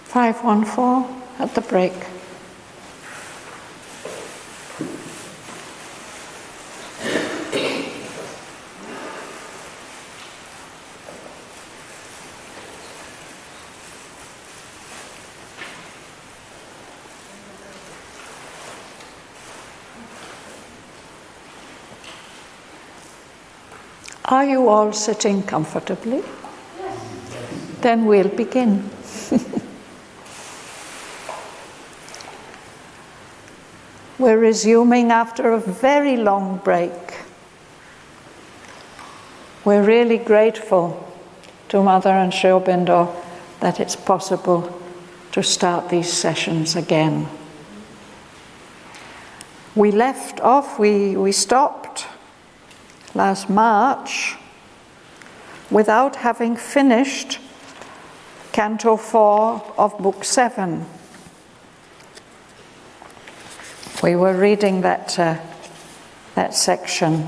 514 at the break. Are you all sitting comfortably? Yes. Then we'll begin. We're resuming after a very long break. We're really grateful to Mother and Sri Aurobindo that it's possible to start these sessions again. We left off, we stopped last March without having finished Canto 4 of Book 7. We were reading that section.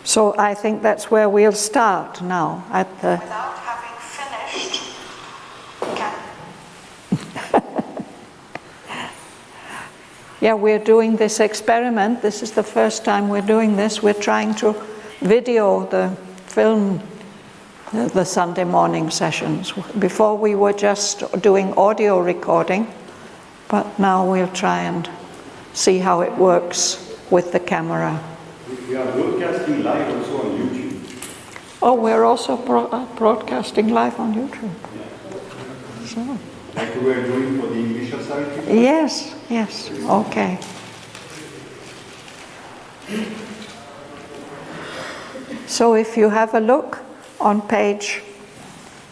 So I think that's where we'll start now, at the... Without having finished Yeah, we're doing this experiment. This is the first time we're doing this. We're trying to video the film, the Sunday morning sessions. Before we were just doing audio recording, but now we'll try and see how it works with the camera. We are broadcasting live also on YouTube. Oh, we're also broadcasting live on YouTube. Yeah. So. Like we were doing for the initial Savitri? Yes, yes, okay. So if you have a look on page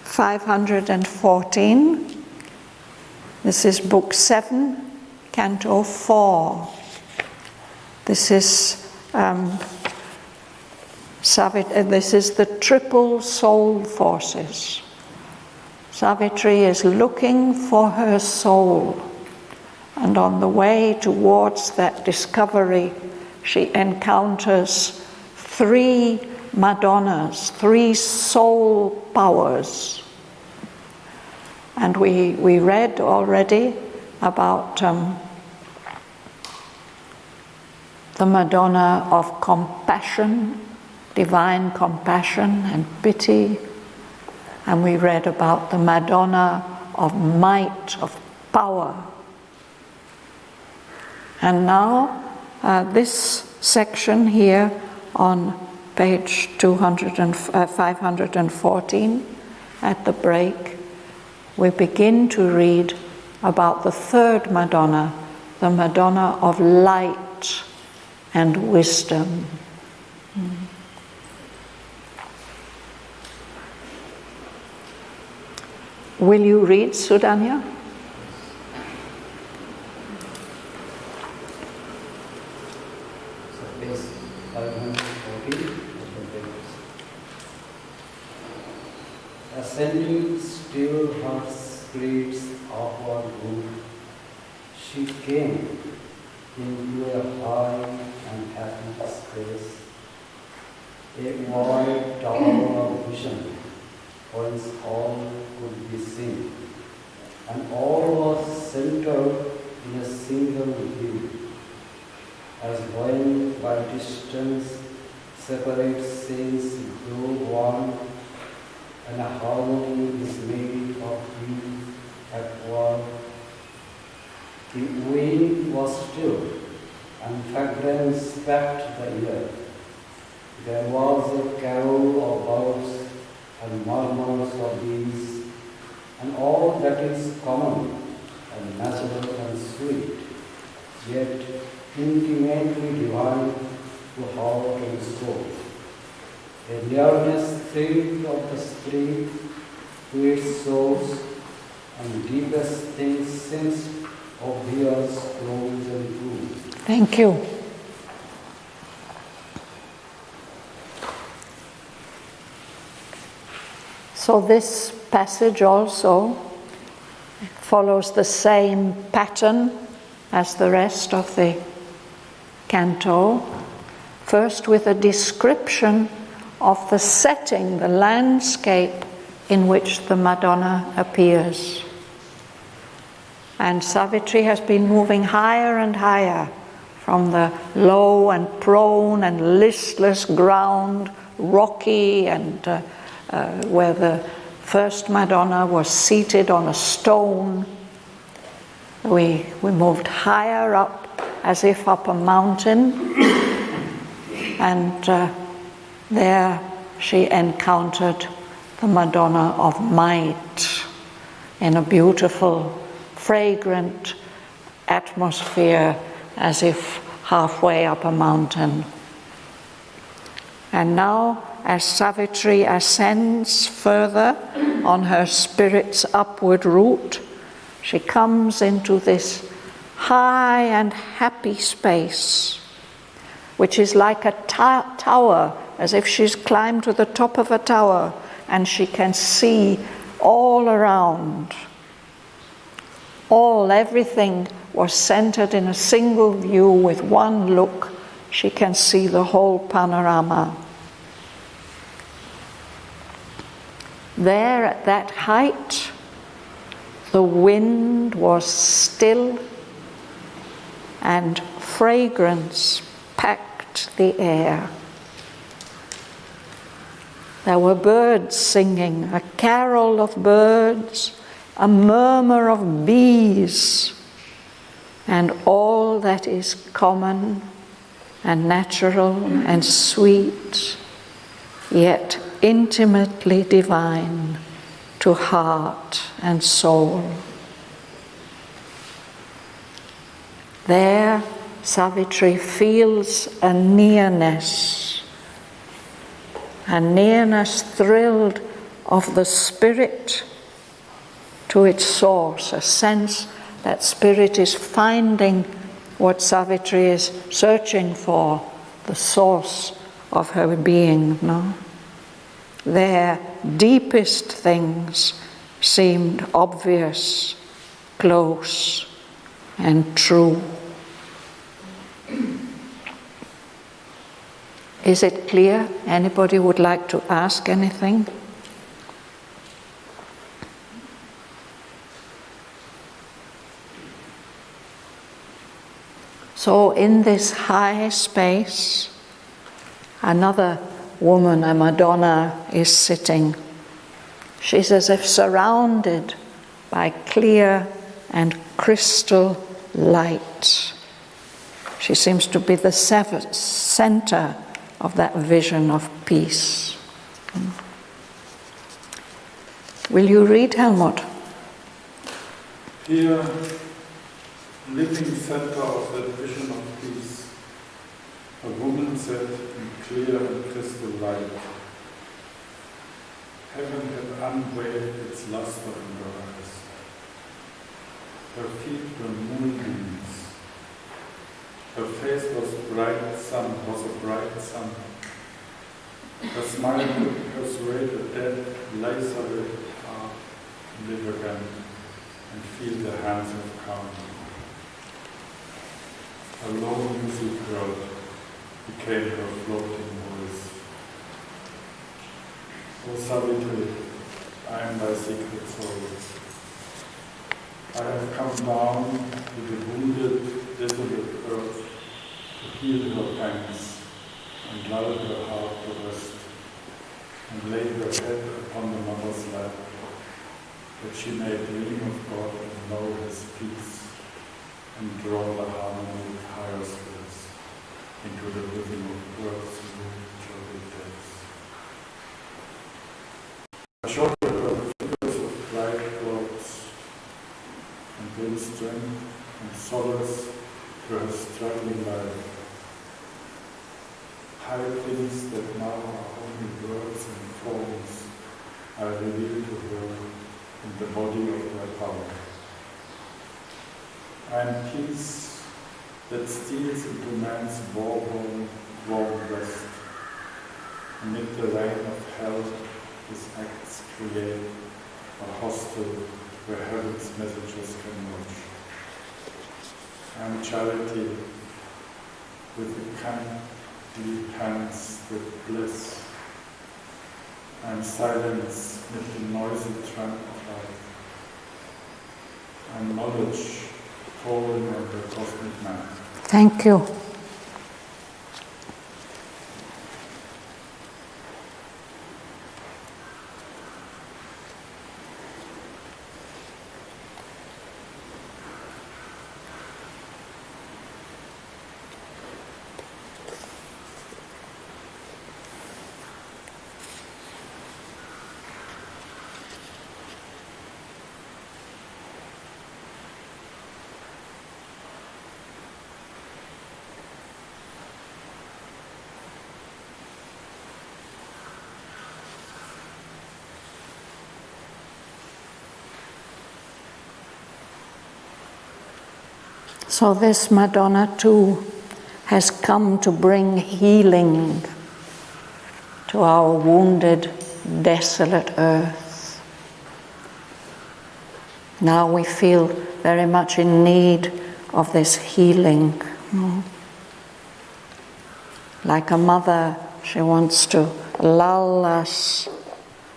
514, this is Book 7, Canto 4. This is this is the triple soul forces. Savitri is looking for her soul, and on the way towards that discovery, she encounters 3 Madonnas, 3 soul powers. And we read already about the Madonna of compassion, divine compassion and pity. And we read about the Madonna of might, of power. And now, this section here on page 514, at the break, we begin to read about the 3rd Madonna, the Madonna of light and wisdom. Will you read, Sudanya? Ascending still her spirit's upward route, she came into a high and happy space, a wide tower of vision, whence all could be seen, and all was centered in a single view, as when by distance separate scenes grow one, and a harmony is made of you at one. The wind was still, and fragrance swept the air. There was a carol of birds and murmurs of bees, and all that is common and natural and sweet, yet intimately divine to heart and soul. A nearness thrilled of the spirit to its source, and deepest things since obvious, close and true. Thank you. So this passage also follows the same pattern as the rest of the canto. First with a description of the setting, the landscape in which the Madonna appears. And Savitri has been moving higher and higher from the low and prone and listless ground, rocky, and where the first Madonna was seated on a stone. We moved higher up, as if up a mountain, and there she encountered the Madonna of Might in a beautiful, fragrant atmosphere, as if halfway up a mountain. And now, as Savitri ascends further on her spirit's upward route, she comes into this high and happy space, which is like a tower, as if she's climbed to the top of a tower and she can see all around. Everything was centered in a single view. With one look, she can see the whole panorama. There at that height, the wind was still and fragrance packed the air. There were birds singing, a carol of birds, a murmur of bees, and all that is common and natural and sweet, yet intimately divine to heart and soul. There, Savitri feels a nearness thrilled of the spirit to its source, a sense that spirit is finding what Savitri is searching for, the source of her being, no? Their deepest things seemed obvious, close, and true. Is it clear? Anybody would like to ask anything? So in this high space, another woman, a Madonna, is sitting. She's as if surrounded by clear and crystal light. She seems to be the center of that vision of peace. Will you read, Helmut? Here, living center of that vision of peace, a woman sat in clear and crystal light. Heaven had unveiled its luster in her eyes. Her feet were moonbeams. Her face was a bright sun. Her smile could persuade a dead, laser-lit heart to live again and feel the hands of calm. A low music word became her floating voice. O Savitri, I am thy secret soul. I have come down to the wounded, desolate earth to heal her pangs and lull her heart to rest, and lay her head upon the mother's lap, that she may dream of God and know His peace, and draw the harmony with higher spirits into the rhythm of earth's new joyful days. I showed her the figures of bright clouds and bring strength and solace to her struggling life. High things that now are only words and forms I reveal to her in the body of my power. I am peace that steals into man's warm rest. Amid the rain of hell, his acts create a hostel where heaven's messages can reach. I am charity with the kindly hands that bliss. and silence mit dem noisy tramp of life, and knowledge falling on the cosmic map. Thank you. So this Madonna too has come to bring healing to our wounded, desolate earth. Now we feel very much in need of this healing. Like a mother, she wants to lull us,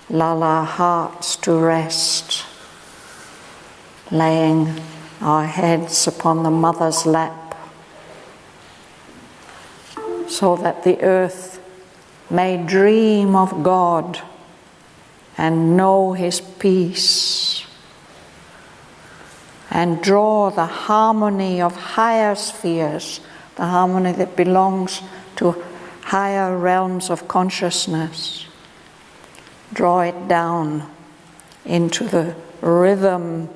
lull our hearts to rest, laying our heads upon the mother's lap, so that the earth may dream of God and know His peace, and draw the harmony of higher spheres, the harmony that belongs to higher realms of consciousness, draw it down into the rhythm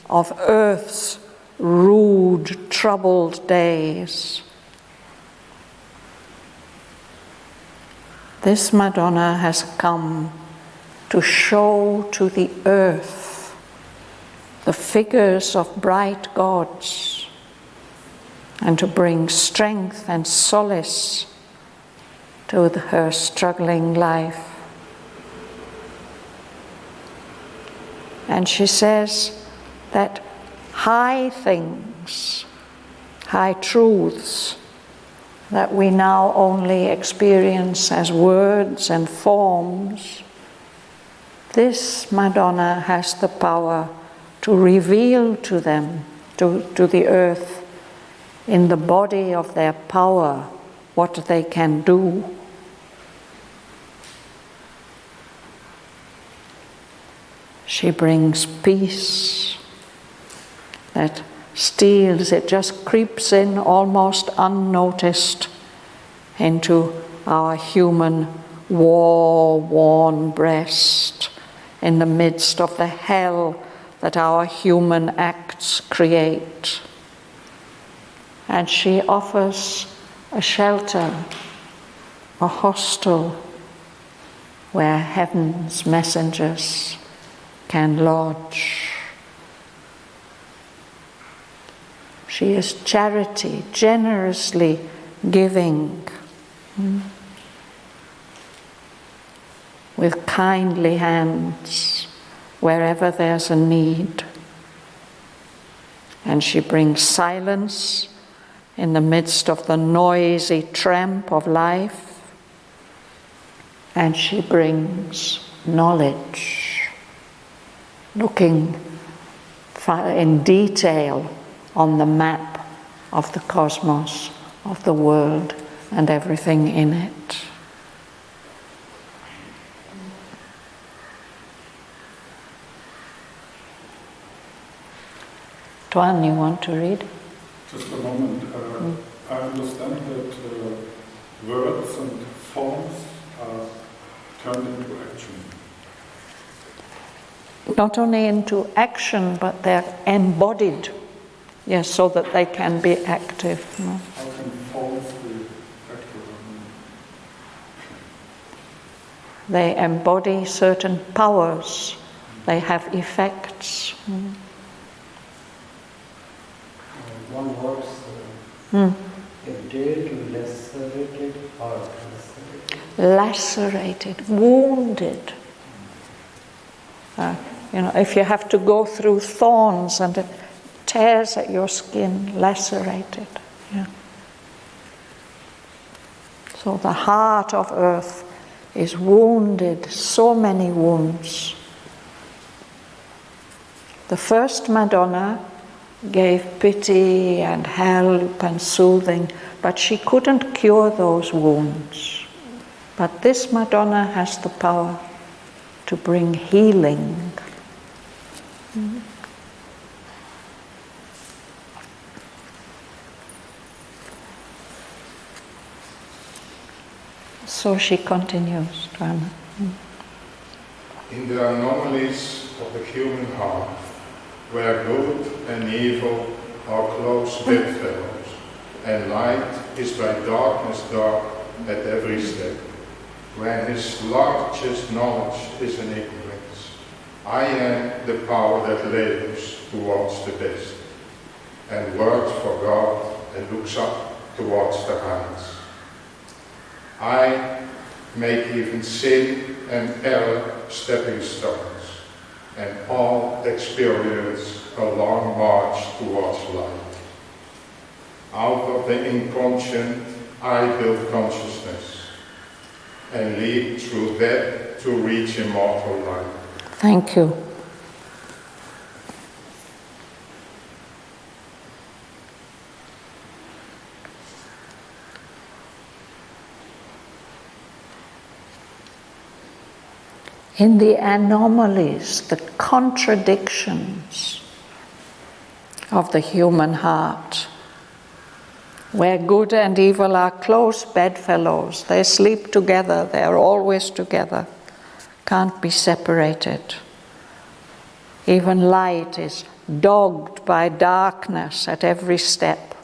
of earth's rude, troubled days. This Madonna has come to show to the earth the figures of bright gods and to bring strength and solace to her struggling life. And she says that high things, high truths that we now only experience as words and forms, this Madonna has the power to reveal to them, to the earth, in the body of their power, what they can do. She brings peace that steals, it just creeps in almost unnoticed into our human war-worn breast, in the midst of the hell that our human acts create. And she offers a shelter, a hostel where heaven's messengers can lodge. She is charity, generously giving, with kindly hands wherever there's a need. And she brings silence in the midst of the noisy tramp of life. And she brings knowledge, looking in detail on the map of the cosmos, of the world, and everything in it. Tuan, you want to read? Just a moment. I understand that words and forms are turned into action. Not only into action, but they're embodied, yes, so that they can be active. How can forms be active? They embody certain powers. They have effects. One word, a day to lacerated heart. Lacerated, wounded. If you have to go through thorns and it tears at your skin, lacerated. Yeah. So the heart of earth is wounded, so many wounds. The first Madonna gave pity and help and soothing, but she couldn't cure those wounds. But this Madonna has the power to bring healing. So she continues, Dharma. In the anomalies of the human heart, where good and evil are close bedfellows, and light is by darkness dark at every step, when his largest knowledge is in ignorance, I am the power that labors towards the best, and works for God and looks up towards the heights. I make even sin and error stepping stones, and all experience a long march towards light. Out of the inconscient, I build consciousness, and lead through that to reach immortal life. Thank you. In the anomalies, the contradictions of the human heart, where good and evil are close bedfellows, they sleep together, they are always together, can't be separated. Even light is dogged by darkness at every step,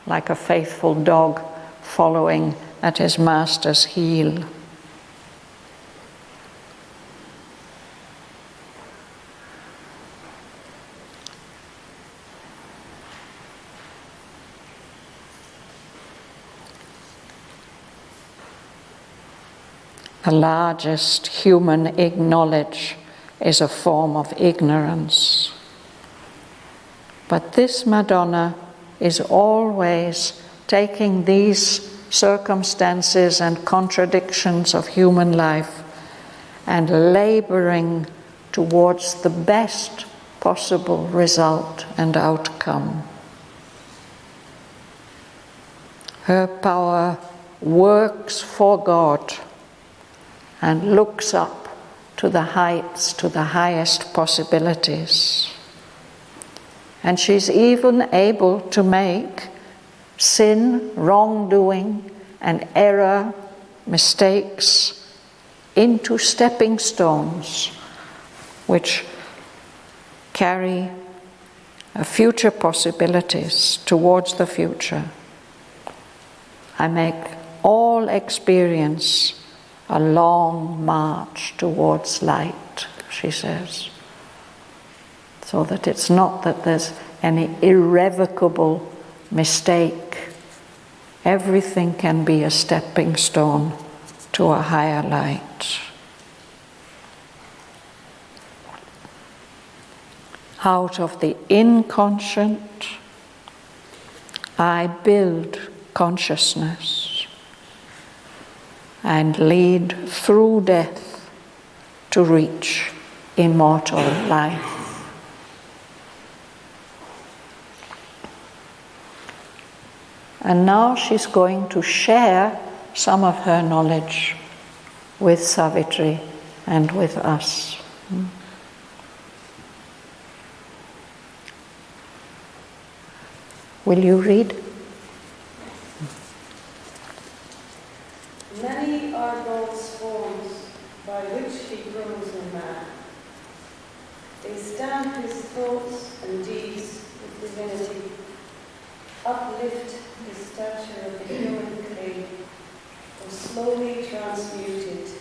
like a faithful dog following at his master's heel. The largest human knowledge is a form of ignorance. But this Madonna is always taking these circumstances and contradictions of human life and laboring towards the best possible result and outcome. Her power works for God and looks up to the heights, to the highest possibilities. And she's even able to make sin, wrongdoing, and error, mistakes, into stepping stones which carry future possibilities towards the future. I make all experience a long march towards light, she says. So that it's not that there's any irrevocable mistake. Everything can be a stepping stone to a higher light. Out of the inconscient, I build consciousness and lead through death to reach immortal life. And now she's going to share some of her knowledge with Savitri and with us. Will you read? Many are God's forms by which he grows in man. They stamp his thoughts and deeds with divinity, uplift the stature of the human clay, or slowly transmute it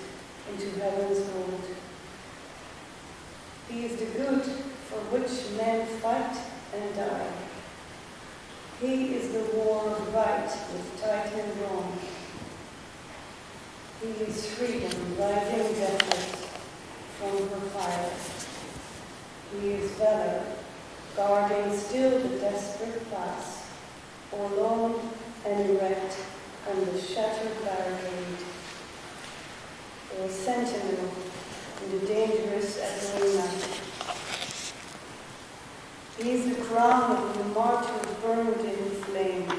into heaven's gold. He is the good for which men fight and die. He is the war of right with tightened wrong. He is freedom rising deathless from her fire. He is valor guarding still the desperate pass, forlorn and erect on the shattered barricade. or a sentinel in the dangerous echoing night. He is the crown of the martyr burned in flame,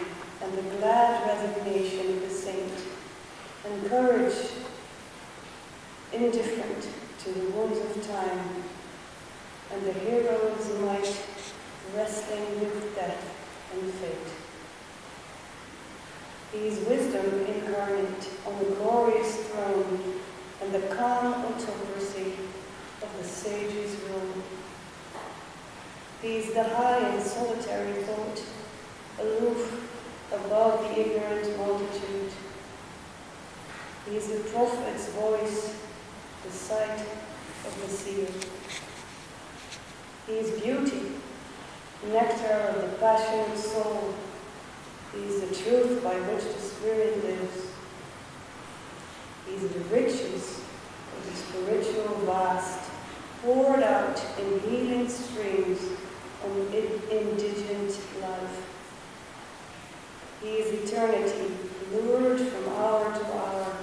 and the glad resignation of the saint, and courage indifferent to the wounds of time, and the hero's might wrestling with death and fate. He is wisdom incarnate on the glorious throne, and the calm autocracy of the sage's rule. He is the high and solitary thought, aloof above the ignorant multitude. He is the prophet's voice, the sight of the seer. He is beauty, nectar of the passionate soul. He is the truth by which the spirit lives. He is the riches of the spiritual vast, poured out in healing streams on indigent life. He is eternity, lured from hour to hour.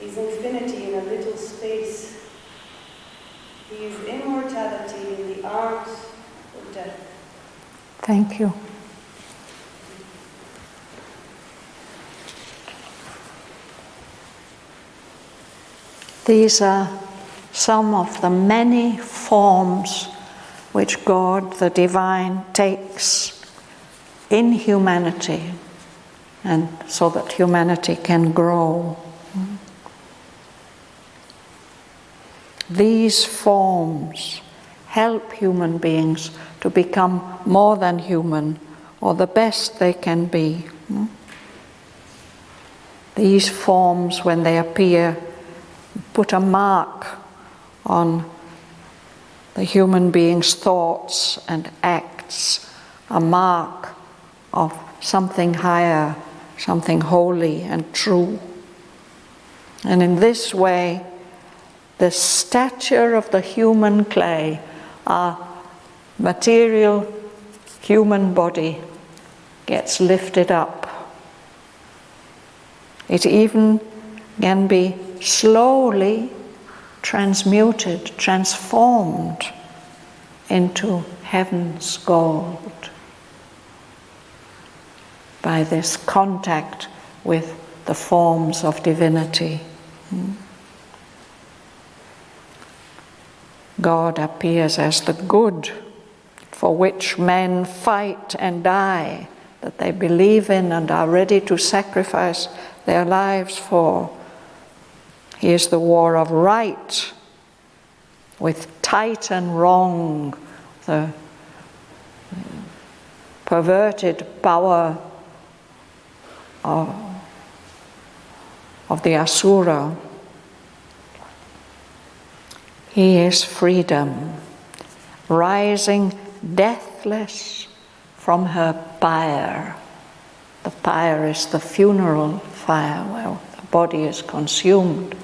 He is infinity in a little space. He is immortality in the arms of death. Thank you. These are some of the many forms which God, the divine, takes in humanity, and so that humanity can grow. These forms help human beings to become more than human, or the best they can be. These forms, when they appear, put a mark on the human being's thoughts and acts, a mark of something higher, something holy and true. And in this way, the stature of the human clay, our material human body, gets lifted up. It even can be slowly transmuted, transformed into heaven's gold by this contact with the forms of divinity. God appears as the good for which men fight and die, that they believe in and are ready to sacrifice their lives for. He is the war of right with titan wrong, the perverted power of the Asura. He is freedom, rising deathless from her pyre. The pyre is the funeral fire where the body is consumed.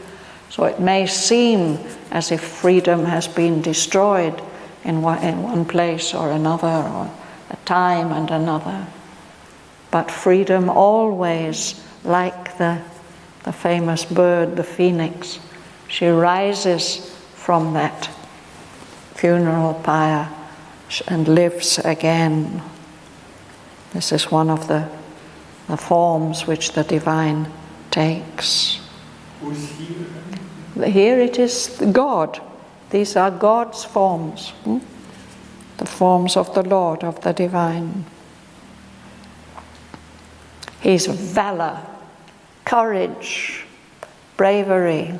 So it may seem as if freedom has been destroyed in one place or another, or a time and another. But freedom always, like the famous bird, the phoenix, she rises from that funeral pyre and lives again. This is one of the forms which the divine takes. Who's here? Here it is God. These are God's forms, the forms of the Lord, of the divine. His valor, courage, bravery,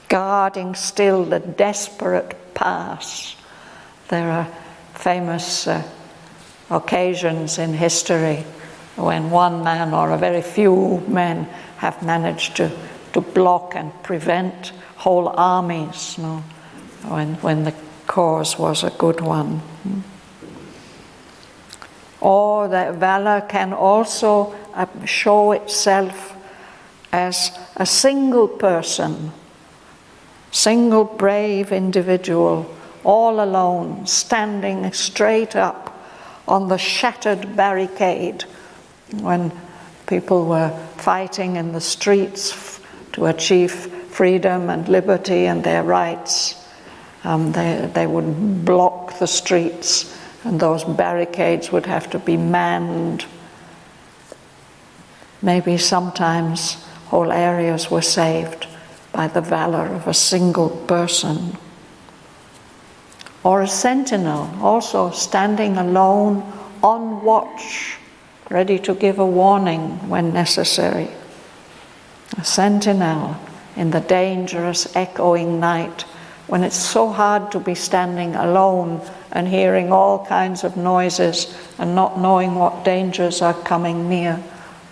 guarding still the desperate pass. There are famous occasions in history when one man or a very few men have managed to block and prevent whole armies, when the cause was a good one. Or that valor can also show itself as a single person, single brave individual, all alone, standing straight up on the shattered barricade when people were fighting in the streets to achieve freedom and liberty and their rights, they would block the streets, and those barricades would have to be manned. Maybe sometimes whole areas were saved by the valor of a single person. Or a sentinel, also standing alone on watch, ready to give a warning when necessary. A sentinel in the dangerous echoing night, when it's so hard to be standing alone and hearing all kinds of noises and not knowing what dangers are coming near,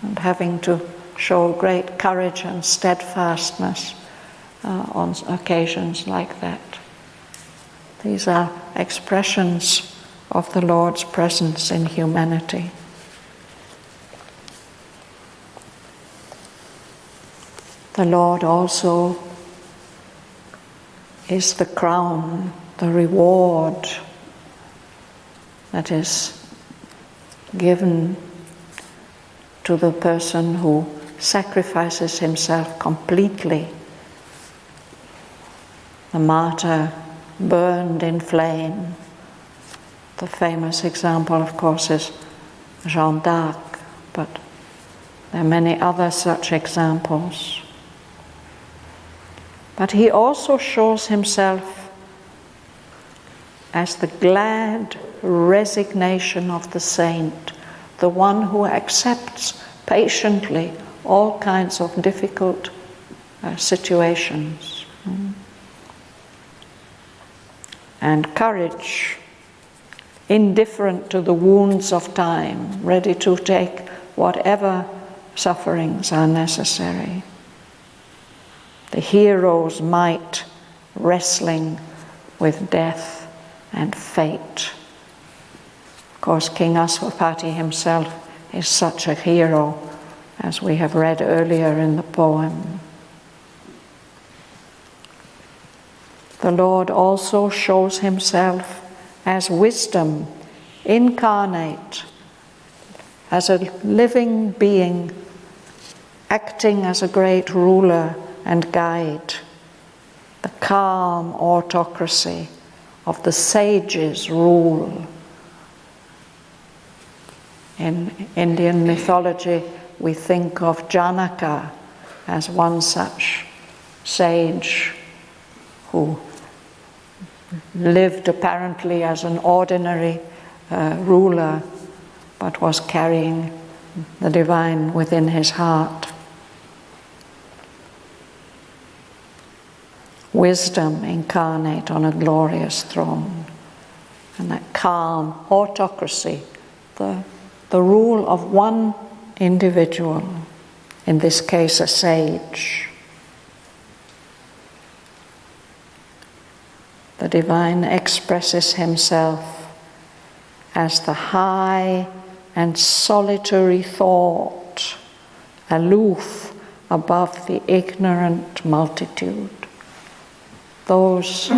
and having to show great courage and steadfastness on occasions like that. These are expressions of the Lord's presence in humanity. The Lord also is the crown, the reward that is given to the person who sacrifices himself completely. The martyr burned in flame. The famous example, of course, is Jeanne d'Arc, but there are many other such examples. But he also shows himself as the glad resignation of the saint, the one who accepts patiently all kinds of difficult situations. And courage, indifferent to the wounds of time, ready to take whatever sufferings are necessary. The hero's might, wrestling with death and fate. Of course, King Aswapati himself is such a hero, as we have read earlier in the poem. The Lord also shows himself as wisdom incarnate, as a living being, acting as a great ruler and guide, the calm autocracy of the sage's rule. In Indian mythology, we think of Janaka as one such sage who lived apparently as an ordinary ruler, but was carrying the divine within his heart. Wisdom incarnate on a glorious throne, and that calm autocracy, the rule of one individual, in this case a sage. The divine expresses himself as the high and solitary thought, aloof above the ignorant multitude. Those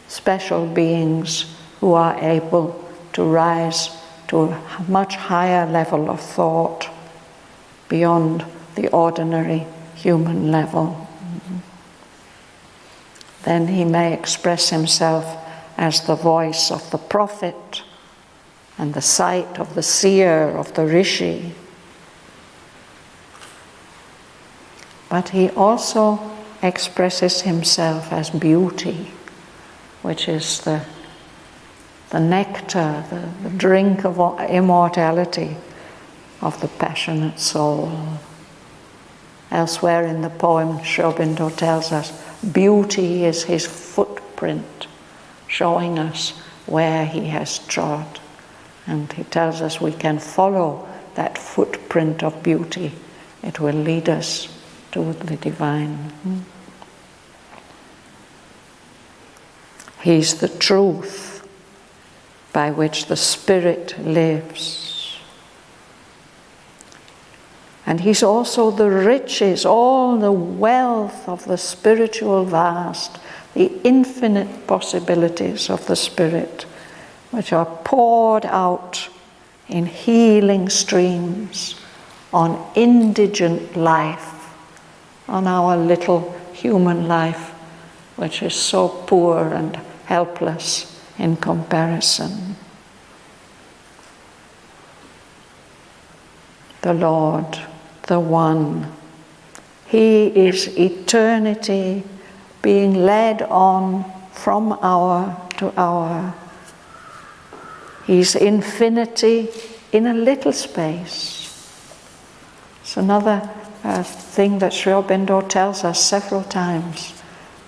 special beings who are able to rise to a much higher level of thought beyond the ordinary human level. Then he may express himself as the voice of the prophet and the sight of the seer, of the rishi. But he also expresses himself as beauty, which is the nectar, the drink of immortality of the passionate soul. Elsewhere in the poem, Sri Aurobindo tells us, beauty is his footprint, showing us where he has trod. And he tells us we can follow that footprint of beauty. It will lead us to the divine. He's the truth by which the Spirit lives. And he's also the riches, all the wealth of the spiritual vast, the infinite possibilities of the Spirit, which are poured out in healing streams on indigent life on our little human life, which is so poor and helpless in comparison. The Lord, the One, He is eternity being led on from hour to hour. He's infinity in a little space. It's another thing that Sri Aurobindo tells us several times,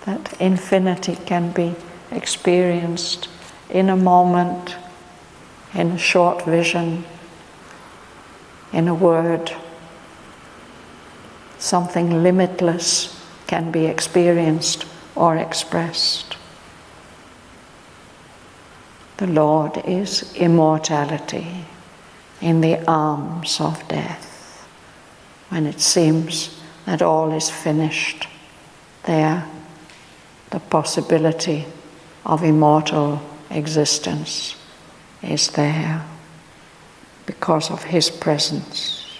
that infinity can be experienced in a moment, in a short vision, in a word. Something limitless can be experienced or expressed. The Lord is immortality in the arms of death. When it seems that all is finished, there the possibility of immortal existence is there because of His presence.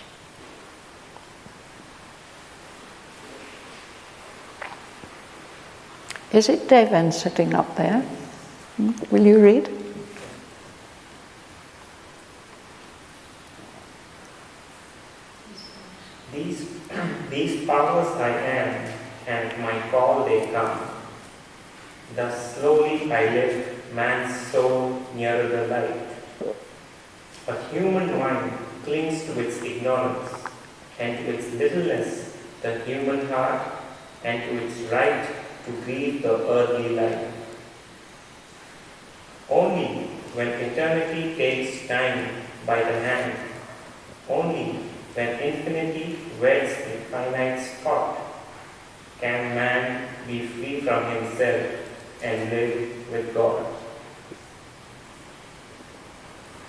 Is it Devan sitting up there? Will you read? These powers I am, and my call they come. Thus slowly I lift man's soul nearer the light. A human mind clings to its ignorance, and to its littleness, the human heart, and to its right to grieve the earthly life. Only when eternity takes time by the hand, only when infinity weds the finite spot, can man be free from himself and live with God.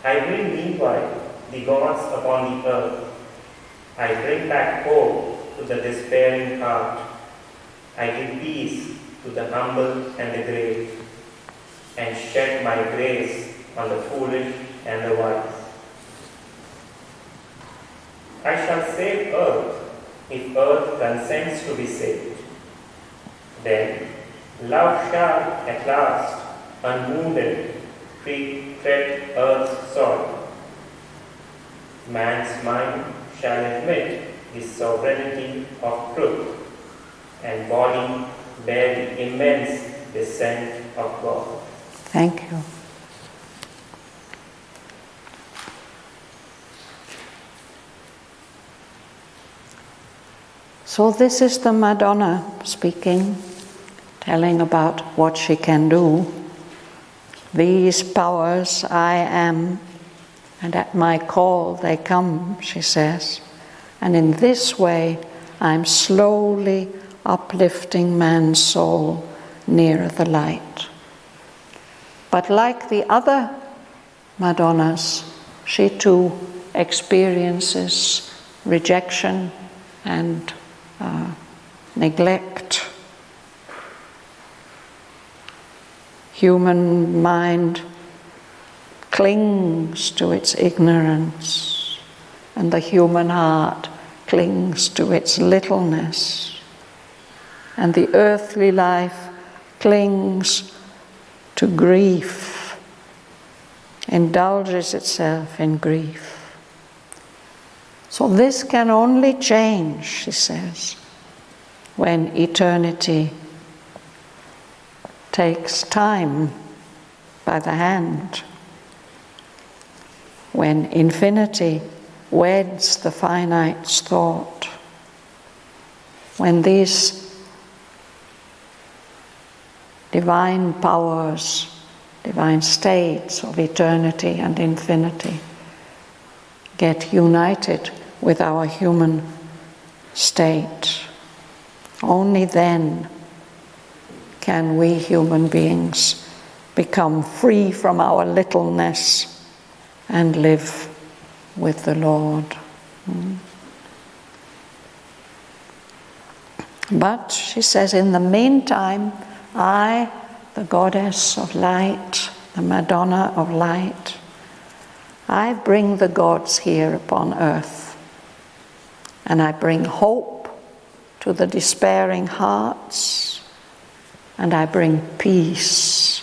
I bring meanwhile the gods upon the earth. I bring back hope to the despairing heart. I give peace to the humble and the great, and shed my grace on the foolish and the wise. I shall save earth if earth consents to be saved. Then love shall at last, unwounded, tread earth's soil. Man's mind shall admit the sovereignty of truth, and body bear the immense descent of God. Thank you. So this is the Madonna speaking, telling about what she can do. These powers I am, and at my call they come, she says. And in this way I'm slowly uplifting man's soul nearer the light. But like the other Madonnas, she too experiences rejection and neglect. Human mind clings to its ignorance, and the human heart clings to its littleness, and the earthly life clings to grief, indulges itself in grief. So this can only change, she says, when eternity takes time by the hand, when infinity weds the finite's thought, when these divine powers, divine states of eternity and infinity get united with our human state. Only then can we human beings become free from our littleness and live with the Lord. But, she says, in the meantime, I, the goddess of light, the Madonna of light, I bring the gods here upon earth, and I bring hope to the despairing hearts, and I bring peace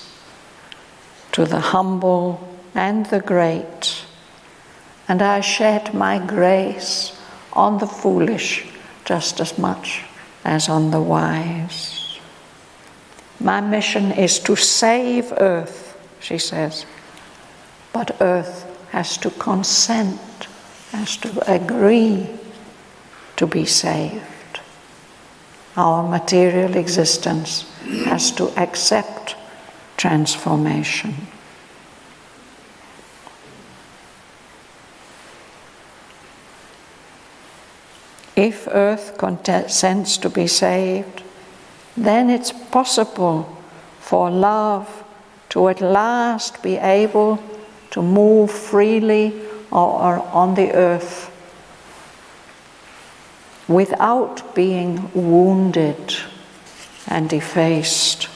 to the humble and the great, and I shed my grace on the foolish just as much as on the wise. My mission is to save Earth, she says, but Earth has to consent, has to agree to be saved. Our material existence has to accept transformation. If Earth consents to be saved, then it's possible for love to at last be able to move freely or on the earth without being wounded and defaced.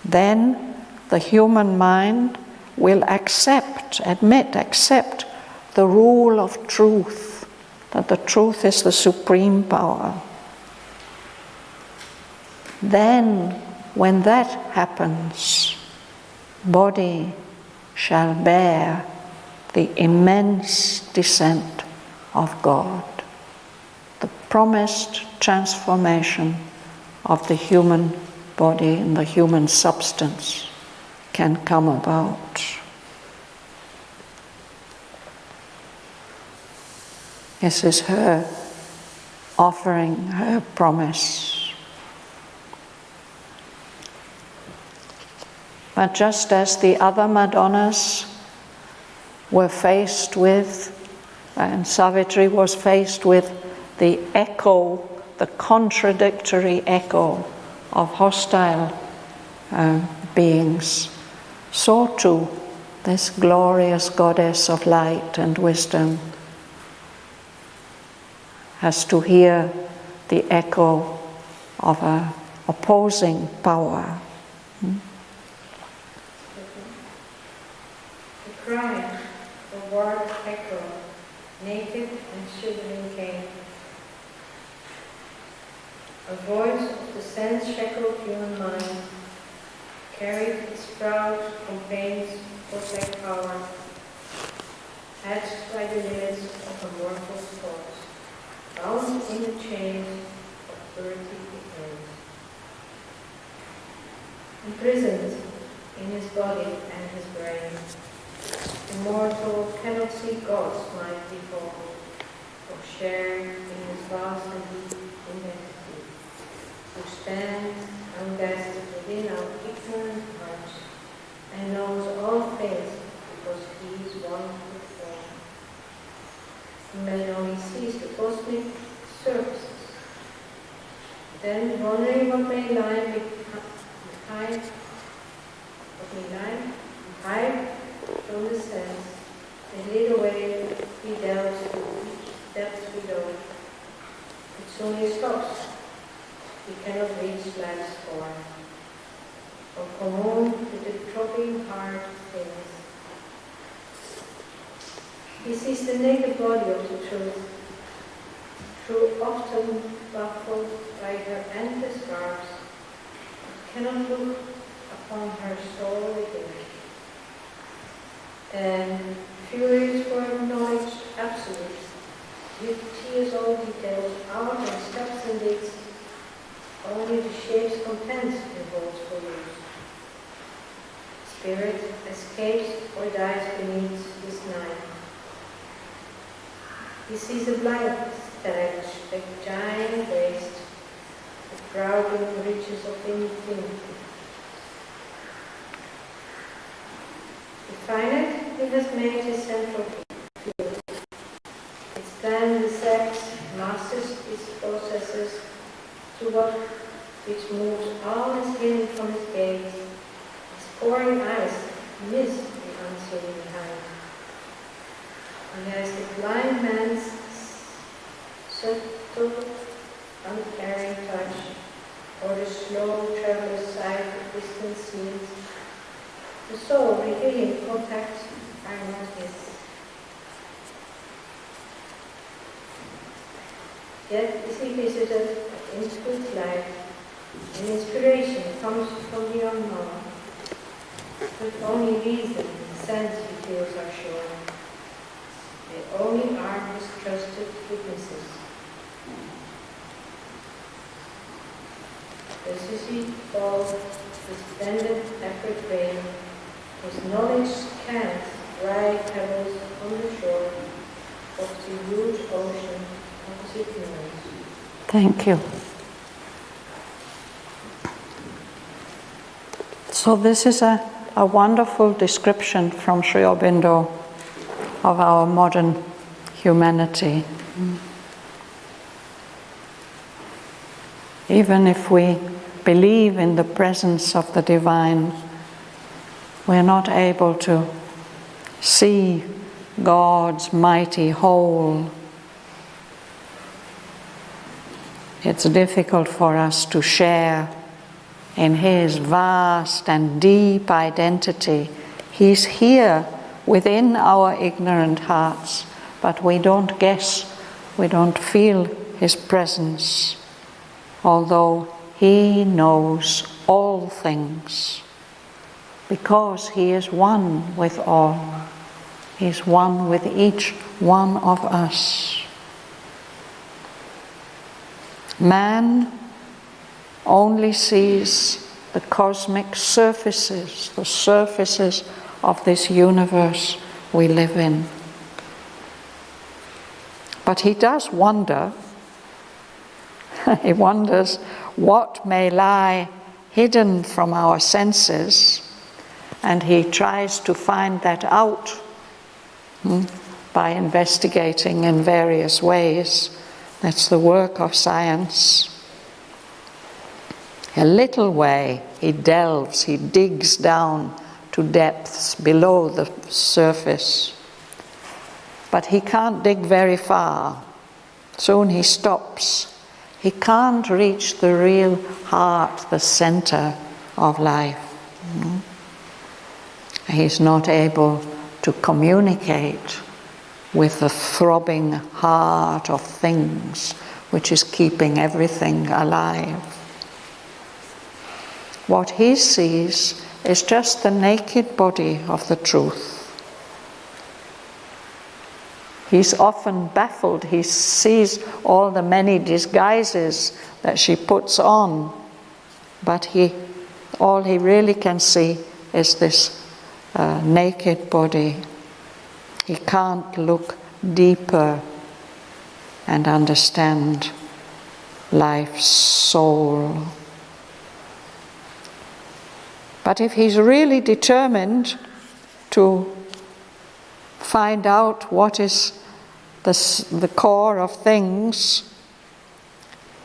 Then the human mind will accept the rule of truth, that the truth is the supreme power. Then, when that happens, body shall bear the immense descent of God. The promised transformation of the human body and the human substance can come about. This is her offering, her promise. But just as the other Madonnas were faced with, and Savitri was faced with the echo, the contradictory echo of hostile beings, so too this glorious goddess of light and wisdom has to hear the echo of an opposing power. The cry, the word echo, naked and shivering came. A voice of the sense-shackled human mind carried its proud complaints of like power, hatched by the lids of a mortal thought, bound in the chains of earthly ignorance, imprisoned in his body and his brain. The mortal cannot see God's might before, or share in his vast and deep identity, who stands unguessed within our ignorant hearts and knows all things because he is one with form. Man only sees the cosmic surfaces. Then, wondering what may lie behind from the sense, and lead away, he delves to depths below. It soon stops. He cannot reach life's form, or commune with the throbbing heart of things. He sees the naked body of the truth, through often baffled by her endless garbs, but cannot look upon her soul within. And furious for knowledge absolute, with tears all details out and steps and digs, only the shape's content revolves for use. Spirit escapes or dies beneath this night. He sees a blind stretch, a giant waste, the crowding reaches of infinity. The finite he has made his central field. Its plan dissects, masters its processes to what which moves all is hidden from his gaze. His pouring eyes miss the unseen behind. He has the blind man's subtle, uncaring touch, or the slow traveler's sight of distant scenes. The soul revealing contacts are not his. Yet is he visited into good life, and inspiration comes from the unknown. But only reason and sense he feels are sure. They only are his trusted witnesses. This is he called the splendid effort rain, whose knowledge scans dry pebbles on the shore of the huge ocean of his ignorance. Thank you. So this is a wonderful description from Sri Aurobindo of our modern humanity. Even if we believe in the presence of the divine, we're not able to see God's mighty whole. It's difficult for us to share in His vast and deep identity. He's here within our ignorant hearts, but we don't guess, we don't feel His presence, although He knows all things, because He is one with all. He's one with each one of us. Man only sees the cosmic surfaces, the surfaces of this universe we live in. But he does wonder, he wonders what may lie hidden from our senses, and he tries to find that out by investigating in various ways. That's the work of science. A little way he delves, he digs down to depths below the surface. But he can't dig very far. Soon he stops. He can't reach the real heart, the center of life. He's not able to communicate with the throbbing heart of things which is keeping everything alive. What he sees is just the naked body of the truth. He's often baffled. He sees all the many disguises that she puts on, but all he really can see is this naked body. He can't look deeper and understand life's soul. But if he's really determined to find out what is the core of things,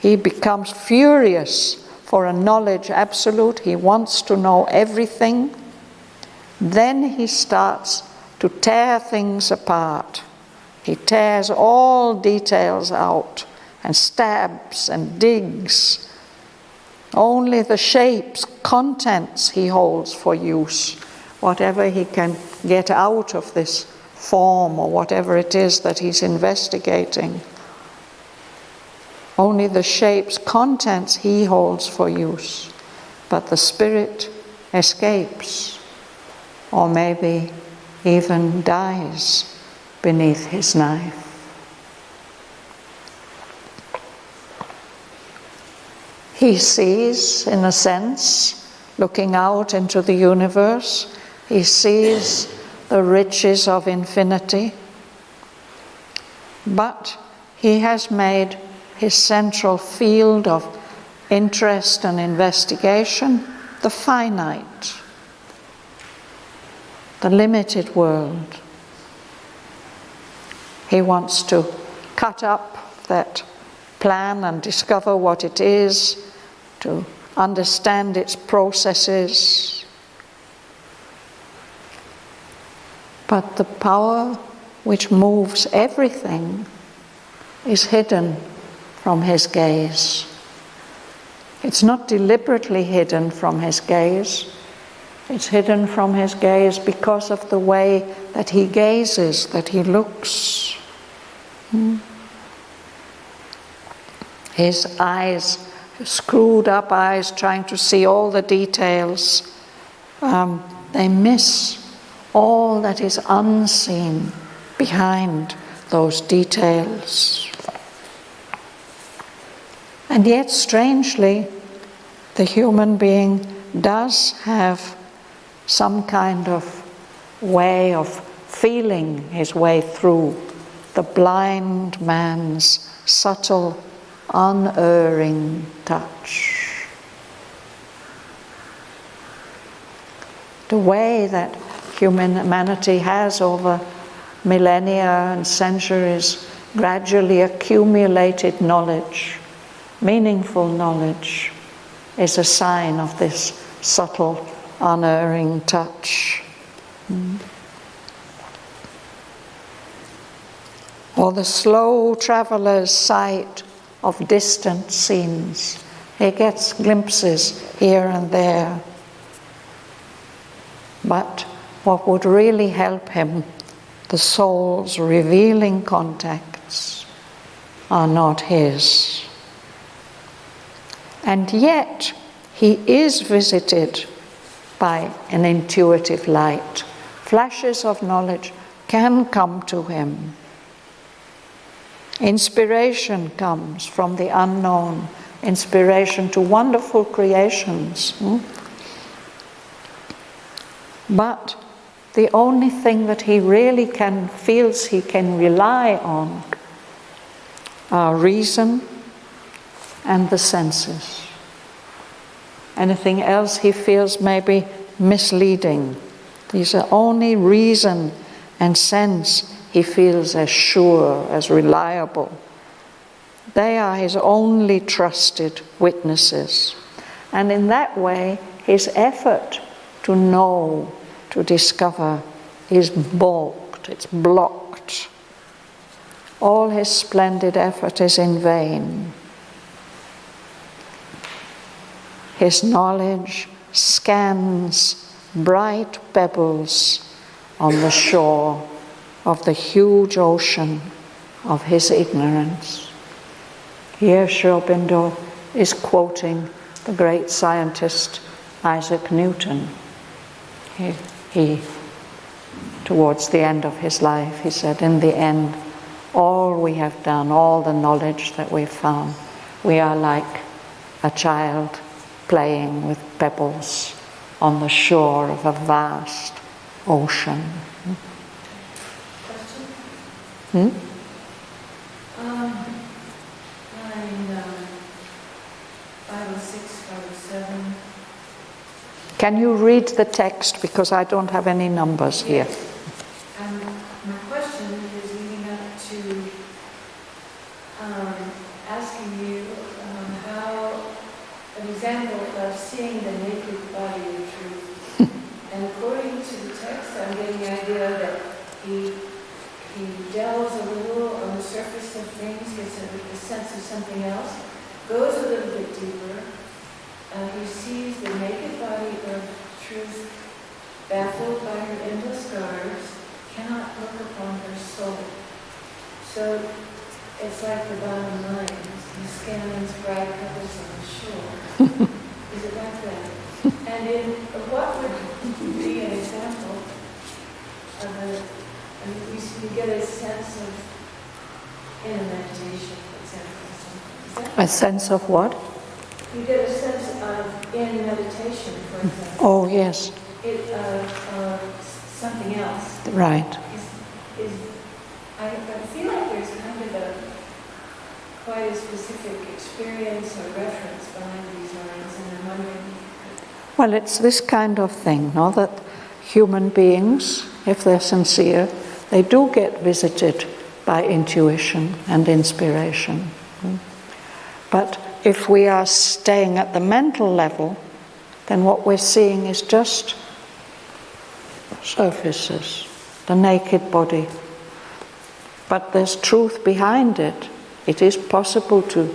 he becomes furious for a knowledge absolute. He wants to know everything. Then he starts to tear things apart. He tears all details out and stabs and digs. Only the shapes, contents he holds for use. Whatever he can get out of this form or whatever it is that he's investigating. Only the shapes, contents he holds for use. But the spirit escapes, or maybe even dies beneath his knife. He sees, in a sense, looking out into the universe, he sees the riches of infinity, but he has made his central field of interest and investigation the finite, the limited world. He wants to cut up that plan and discover what it is, to understand its processes. But the power which moves everything is hidden from his gaze. It's not deliberately hidden from his gaze. It's hidden from his gaze because of the way that he gazes, that he looks. his eyes, screwed up eyes, trying to see all the details, they miss all that is unseen behind those details. And yet, strangely, the human being does have some kind of way of feeling his way through the blind man's subtle, unerring touch. The way that humanity has over millennia and centuries gradually accumulated knowledge, meaningful knowledge, is a sign of this subtle, unerring touch. Or the slow traveller's sight of distant scenes. He gets glimpses here and there. But what would really help him, the soul's revealing contacts, are not his. And yet, he is visited by an intuitive light. Flashes of knowledge can come to him. Inspiration comes from the unknown, inspiration to wonderful creations. But the only thing that he really feels he can rely on are reason and the senses. Anything else he feels may be misleading. These are only reason and sense he feels as sure, as reliable. They are his only trusted witnesses. And in that way, his effort to know, to discover, is balked, it's blocked. All his splendid effort is in vain. His knowledge scans bright pebbles on the shore of the huge ocean of his ignorance. Here Sri Aurobindo is quoting the great scientist Isaac Newton. He, towards the end of his life, he said, in the end, all we have done, all the knowledge that we've found, we are like a child playing with pebbles on the shore of a vast ocean. Line 506, 507. Can you read the text, because I don't have any numbers here. My question is leading up to asking you how an example of seeing the naked body of truth. And according to the text, I'm getting the idea that he delves a little on the surface of things, gets a sense of something else, goes a little bit deeper. He sees the naked body of truth, baffled by her endless scars, cannot look upon her soul. So it's like the bottom line. He scans bright pebbles on the shore. Is it like that? And what would be an example of we get a sense of, in a meditation, for example. A sense of what? You get a sense of, in meditation, for example. Oh, yes. Something else. Right. I feel like there's kind of quite a specific experience or reference behind these lines, and I'm wondering. Well, it's this kind of thing, no? That human beings, if they're sincere, they do get visited by intuition and inspiration. But if we are staying at the mental level, then what we're seeing is just surfaces, the naked body. But there's truth behind it. It is possible to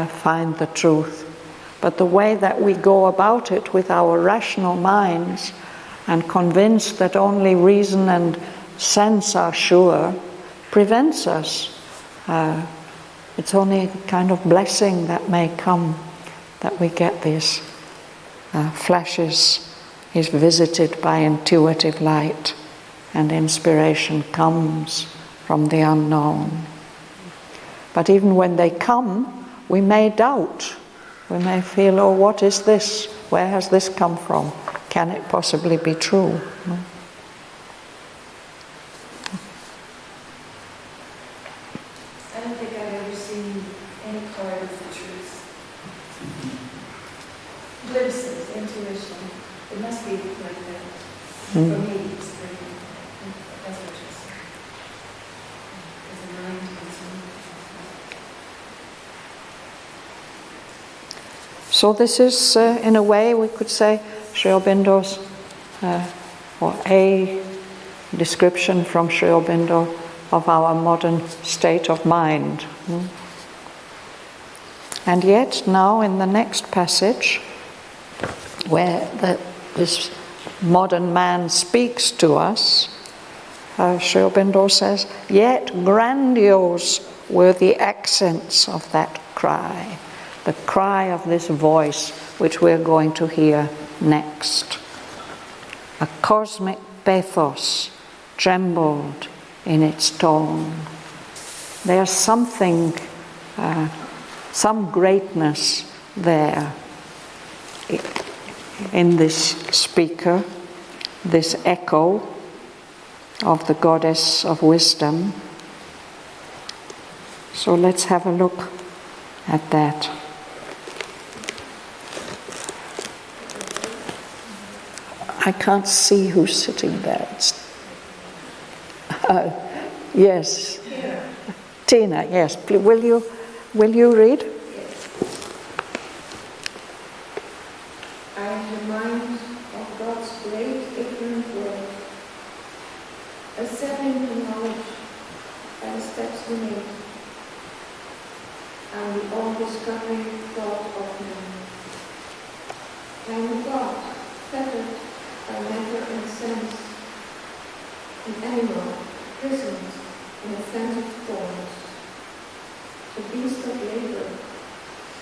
find the truth. But the way that we go about it with our rational minds, and convinced that only reason and sense are sure, prevents us It's only a kind of blessing that may come that we get these flashes. Is visited by intuitive light, and inspiration comes from the unknown. But even when they come, we may doubt. We may feel, oh, what is this? Where has this come from? Can it possibly be true? I don't think I've ever seen any part of the truth. Glimpses, intuition. It must be like that. For me, it's very, that's what you're saying. As a mind concern. So this is, in a way, we could say, Sri Aurobindo's, or a description from Sri Aurobindo of our modern state of mind. And yet, now in the next passage, where this modern man speaks to us, Sri Aurobindo says, yet grandiose were the accents of that cry, the cry of this voice which we're going to hear next. A cosmic pathos trembled in its tone. There's something, some greatness there in this speaker, this echo of the goddess of wisdom. So let's have a look at that. I can't see who's sitting there. Yes. Tina, yes. Will you read? I am the mind of God's great ignorant world, ascending to knowledge by the steps we made, and the all-discovering thought of man. I am a God, fettered by matter and sense, an animal, prisoned in a fence of thorns, a beast of labor,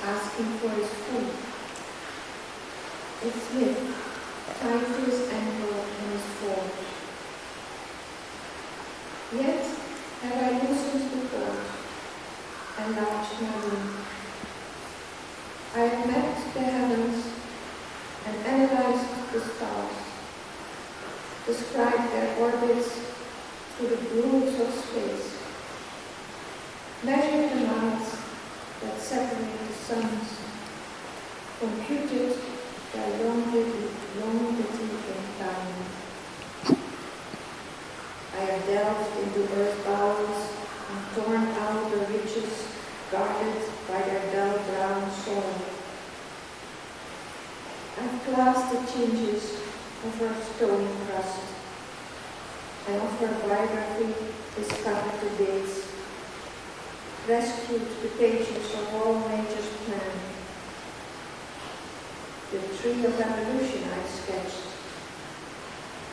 asking for his food, a smith tied to his ankle in his forge. Yet have I loosened the cord and larged my wing. I have mapped the heavens and analyzed the stars, described their orbits through the grooves of space, measured the miles that separate the suns, computed their longevity in time. I have delved into earth's bowels and torn out the riches guarded by their dull brown soil. I've classed the changes of her stony crust, and of her biography discovered the dates, rescued the pages of all nature's plan. The tree of evolution I sketched,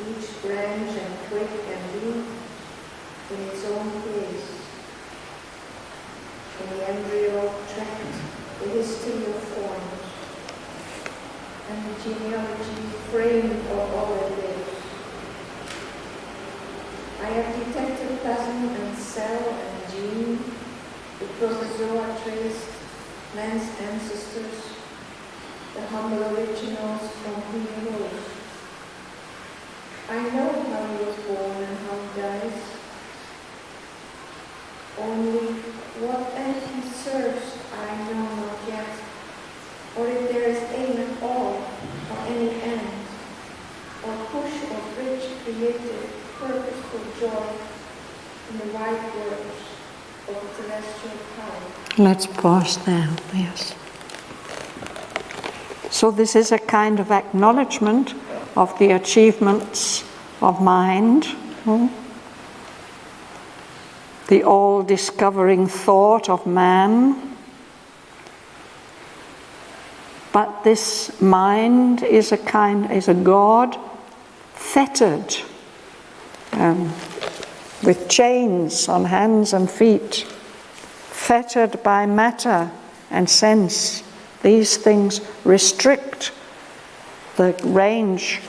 each branch and twig and leaf in its own place. In the embryo tracked the history of forms, and the genealogy framed of all it lives. I have detected plasm and cell and gene, the protozoa traced, man's ancestors, the humble originals from whom he rose. I know how he was born and how he dies. Only what end he serves I know not yet, or if there is aim at all, or any end, or push or bridge created purposeful joy in the wide works of celestial power. Let's pause there, yes. So this is a kind of acknowledgement of the achievements of mind, the all-discovering thought of man. But this mind is a God fettered with chains on hands and feet, fettered by matter and sense. These things restrict the range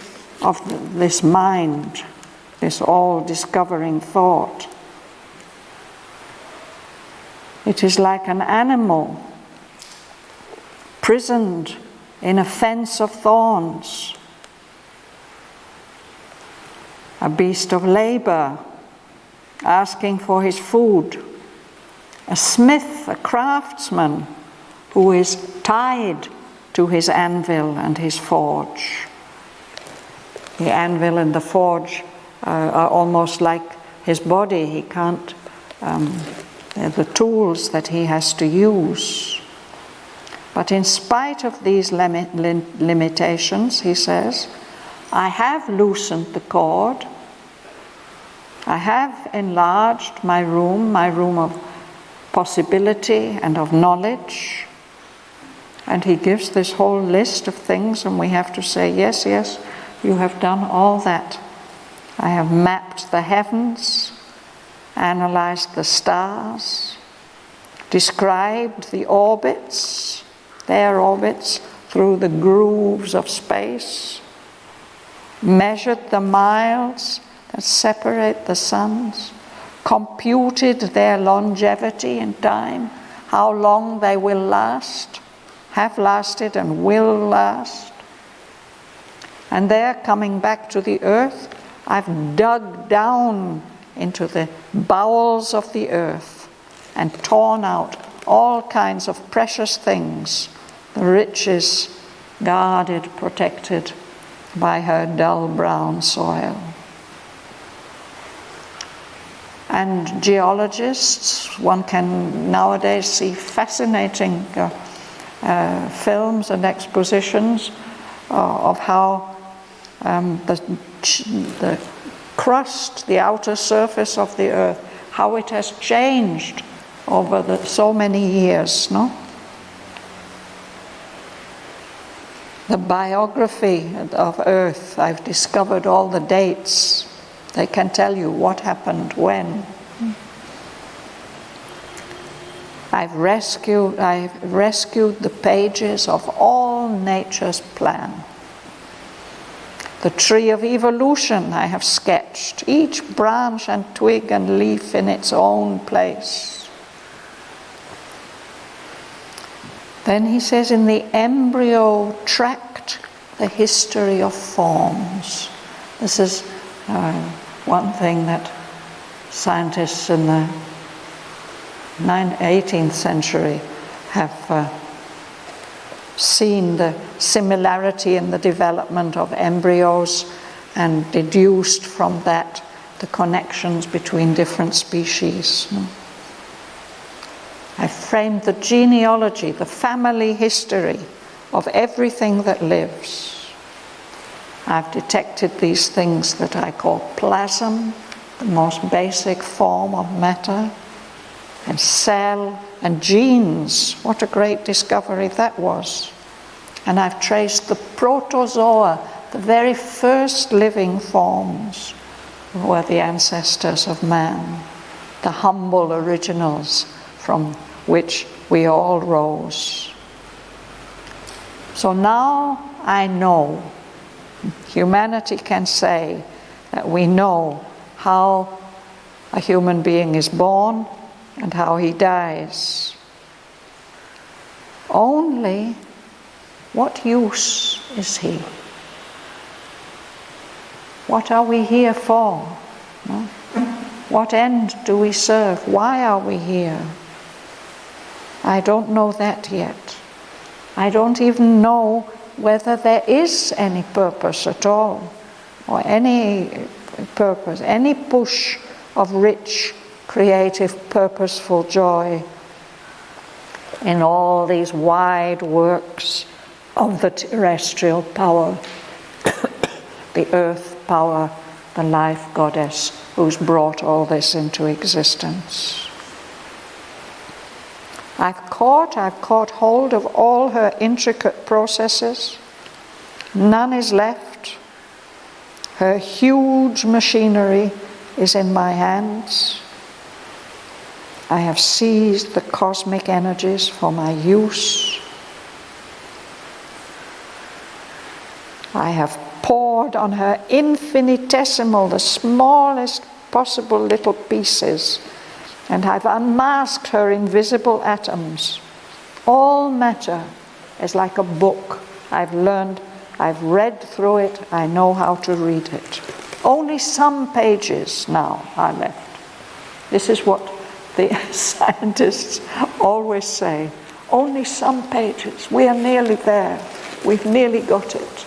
of this mind, this all-discovering thought. It is like an animal prisoned in a fence of thorns, a beast of labor asking for his food, a smith, a craftsman who is tied to his anvil and his forge. The anvil and the forge are almost like his body. He can't, they're the tools that he has to use. But in spite of these limitations, he says, I have loosened the cord. I have enlarged my room of possibility and of knowledge. And he gives this whole list of things, and we have to say, yes, yes, you have done all that. I have mapped the heavens, analyzed the stars, described the orbits, their orbits through the grooves of space, measured the miles that separate the suns, computed their longevity in time, how long they will last, have lasted and will last. And there, coming back to the earth, I've dug down into the bowels of the earth and torn out all kinds of precious things, the riches guarded, protected by her dull brown soil. And geologists, one can nowadays see fascinating films and expositions of how the crust, the outer surface of the earth, how it has changed over so many years, no? The biography of Earth, I've discovered all the dates. They can tell you what happened when. I've rescued the pages of all nature's plan. The tree of evolution I have sketched, each branch and twig and leaf in its own place. Then he says, in the embryo tract, the history of forms. This is one thing that scientists in the 18th century have seen the similarity in the development of embryos and deduced from that the connections between different species. I framed the genealogy, the family history of everything that lives. I've detected these things that I call plasm, the most basic form of matter, and cell and genes. What a great discovery that was. And I've traced the protozoa, the very first living forms, who were the ancestors of man, the humble originals from which we all rose. So now I know, humanity can say that we know how a human being is born and how he dies. Only what use is he? What are we here for? No? What end do we serve? Why are we here? I don't know that yet. I don't even know whether there is any purpose at all, or any purpose, any push of rich, creative, purposeful joy in all these wide works of the terrestrial power, the earth power, the life goddess who's brought all this into existence. I've caught hold of all her intricate processes. None is left. Her huge machinery is in my hands. I have seized the cosmic energies for my use. I have poured on her infinitesimal, the smallest possible little pieces, and I've unmasked her invisible atoms. All matter is like a book. I've learned, I've read through it, I know how to read it. Only some pages now are left. This is what the scientists always say. Only some pages. We are nearly there. We've nearly got it.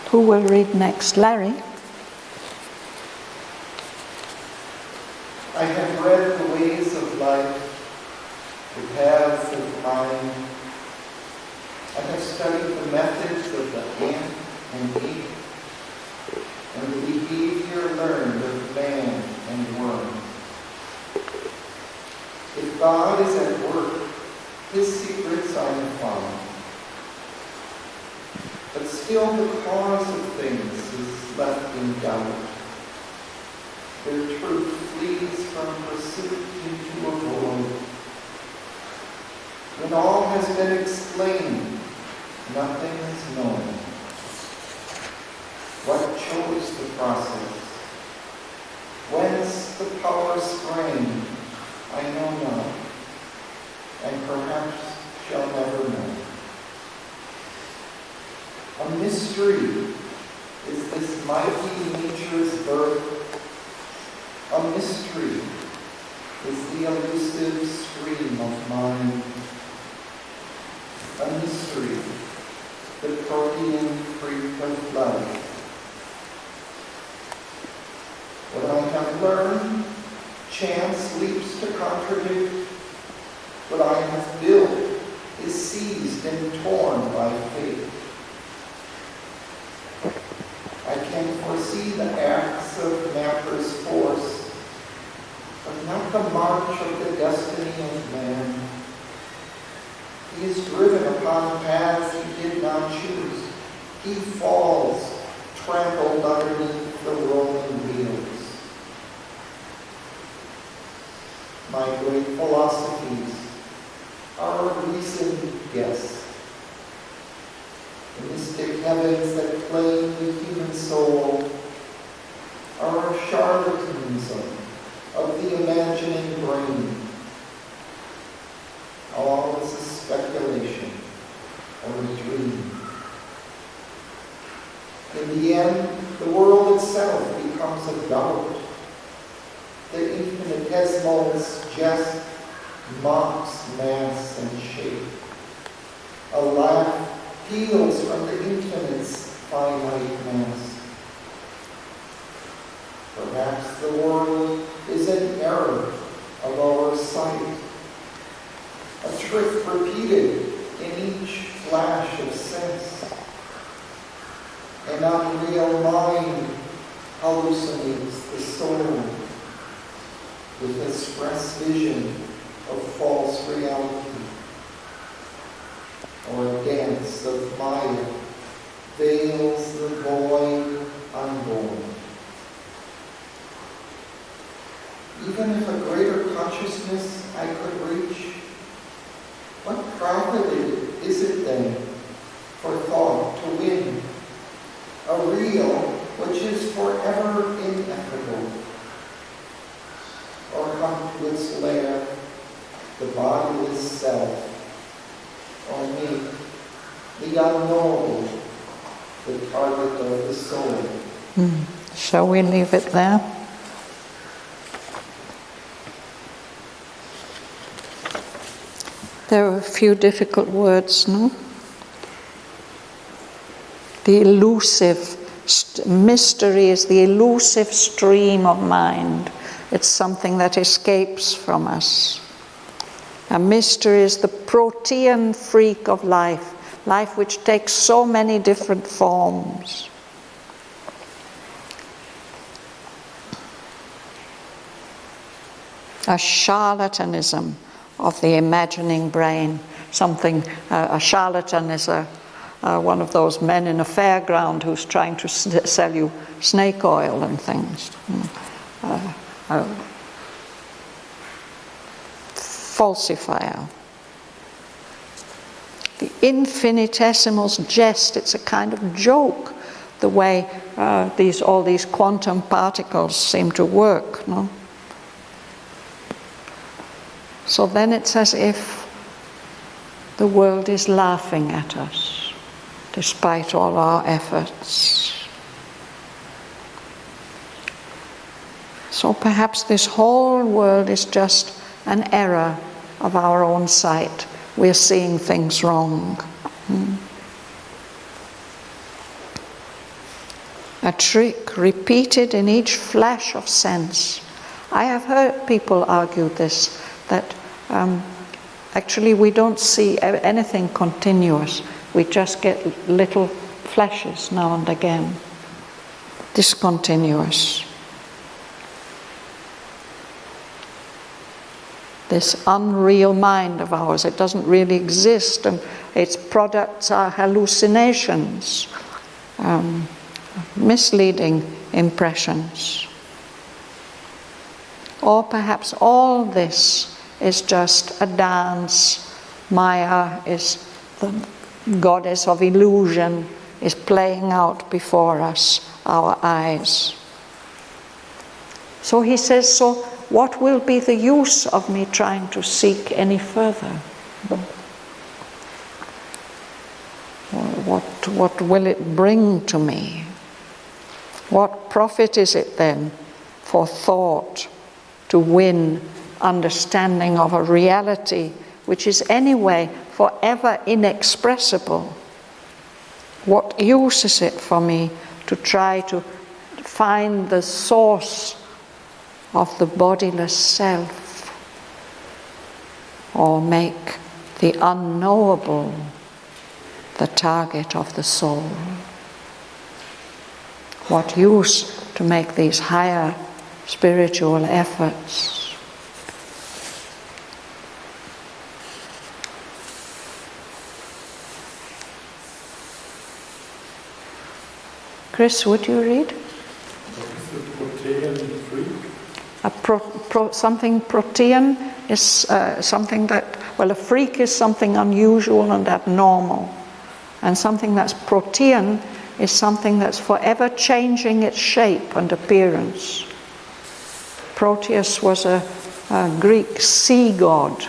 Who will read next? Larry? I have read the ways of life, the paths of mind. I have studied the methods of the ant and bee, and the behavior learned of man and worm. If God is at work, his secrets I have found. But still the cause of things is left in doubt. Their truth flees from pursuit into a void. When all has been explained, nothing is known. What chose the process? Whence the power sprang, I know not, and perhaps shall never know. A mystery is this mighty nature's birth. A mystery is the elusive stream of mind. A mystery, the protean freak of life. What I have learned, chance leaps to contradict. What I have built is seized and torn by fate. I can foresee the acts of Mapper's force, but not the march of the destiny of man. He is driven upon paths he did not choose. He falls, trampled underneath the rolling wheels. My great philosophies are a reasoned guess. The mystic heavens that claim the human soul are a charlatanism of the imagining brain. All is a speculation or a dream. In the end, the world itself becomes a doubt. The infinitesimal's jest mocks mass and shape. A laugh peals from the infinite's finite mass. Perhaps the world is an error of our sight, a trick repeated in each flash of sense. An unreal mind hallucinates the soul with express vision of false reality. Or a dance of Maya veils the void unborn. Even if a greater consciousness I could reach, what profit is it then for thought to win a real which is forever ineffable? Or come to its lair, the bodiless self, or make the unknowable the target of the soul. Shall we leave it there? There are a few difficult words, no? The elusive, mystery is the elusive stream of mind. It's something that escapes from us. A mystery is the protean freak of life, life which takes so many different forms. A charlatanism of the imagining brain, something, a charlatan is a one of those men in a fairground who's trying to sell you snake oil and things. Falsifier. The infinitesimal jest, it's a kind of joke, the way all these quantum particles seem to work. No? So then it's as if the world is laughing at us, despite all our efforts. So perhaps this whole world is just an error of our own sight. We're seeing things wrong. A trick repeated in each flash of sense. I have heard people argue this, that actually we don't see anything continuous. We just get little flashes now and again. Discontinuous. This unreal mind of ours, it doesn't really exist, and its products are hallucinations, misleading impressions. Or perhaps all this is just a dance. Maya is the goddess of illusion, is playing out before us, our eyes. So he says, so what will be the use of me trying to seek any further? What will it bring to me? What profit is it then for thought to win understanding of a reality which is anyway forever inexpressible? What use is it for me to try to find the source of the bodiless self, or make the unknowable the target of the soul? What use to make these higher spiritual efforts? Chris, would you read? Something protean is something that, well, a freak is something unusual and abnormal. And something that's protean is something that's forever changing its shape and appearance. Proteus was a Greek sea god,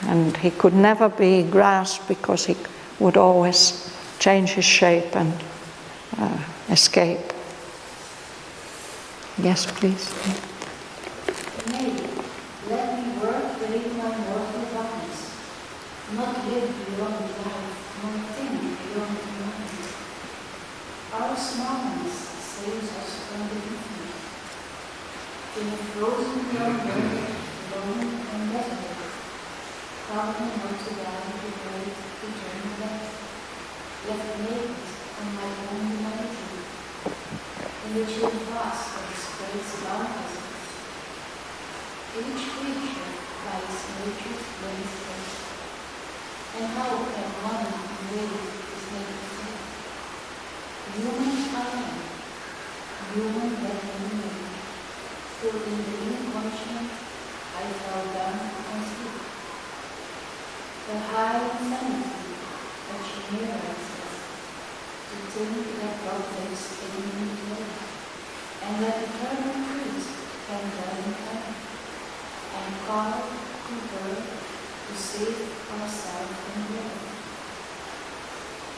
and he could never be grasped because he would always change his shape and escape. Yes, please. Nay, let me work within my mortal bodies, not live beyond life, nor think beyond the mind. Our smallness saves us from the infinite. In a frozen beyond earth, alone and desolate, calmly not to die the great eternal death, left naked on my own humanity, in the chill vast of this great boundless. Each creature by its nature's grace, and how can one wave his native self? Human I am, human that I need, till in the inconscient I fell down and sleep. The high insanity that chimerizes, to think that God lives in me today, and that eternal truth can dwell in time, and called to birth to save ourselves from death.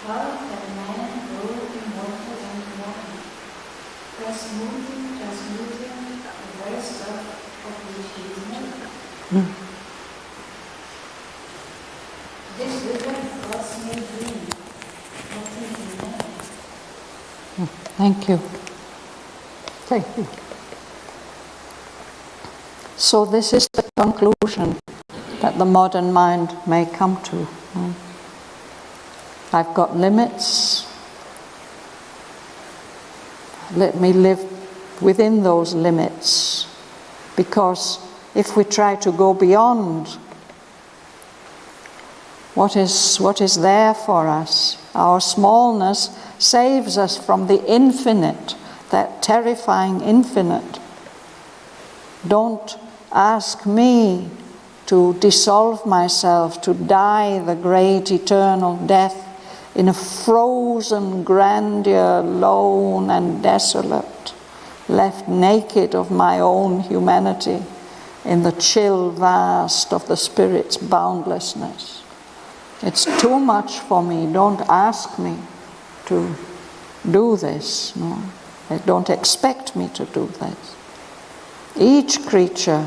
How can man grow immortal and divine, transmuting the very stuff of which he is made? This river God's made dream, nothing in man. Thank you. Thank you. So this is the conclusion that the modern mind may come to. I've got limits. Let me live within those limits, because if we try to go beyond what is there for us. Our smallness saves us from the infinite, that terrifying infinite. Don't ask me to dissolve myself, to die the great eternal death in a frozen grandeur, lone and desolate, left naked of my own humanity in the chill vast of the Spirit's boundlessness. It's too much for me. Don't ask me to do this. No, don't expect me to do this. Each creature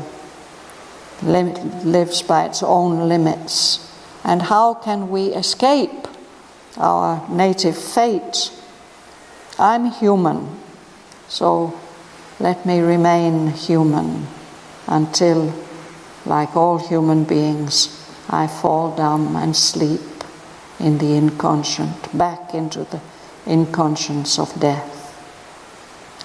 lives by its own limits. And how can we escape our native fate? I'm human, so let me remain human until, like all human beings, I fall down and sleep in the inconscient, back into the inconscience of death.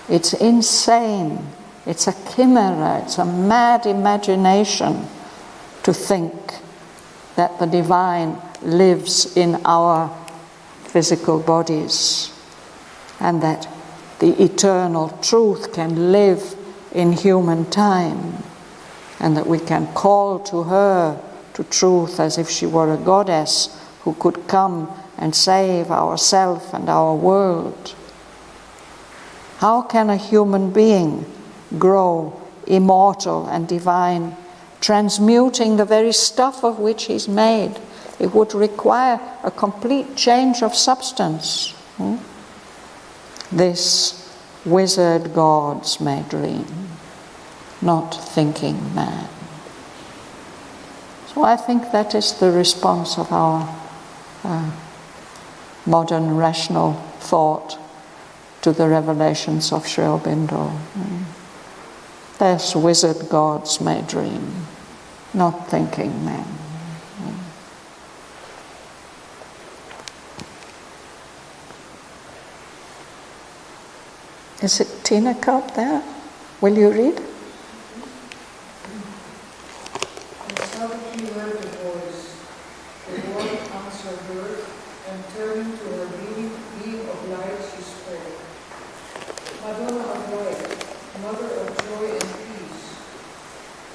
It's insane. It's a chimera. It's a mad imagination to think that the divine lives in our physical bodies and that the eternal truth can live in human time and that we can call to her, to truth, as if she were a goddess who could come and save ourself and our world. How can a human being grow immortal and divine, transmuting the very stuff of which he's made? It would require a complete change of substance. This wizard gods may dream, not thinking man. So I think that is the response of our modern rational thought to the revelations of Sri Aurobindo. Thus wizard gods may dream, not thinking men. Is it Tina Cup there? Will you read? And Savitri heard the voice. The Lord answered her, and turning to her being of light, she spoke. Madonna of light, Mother of joy and peace,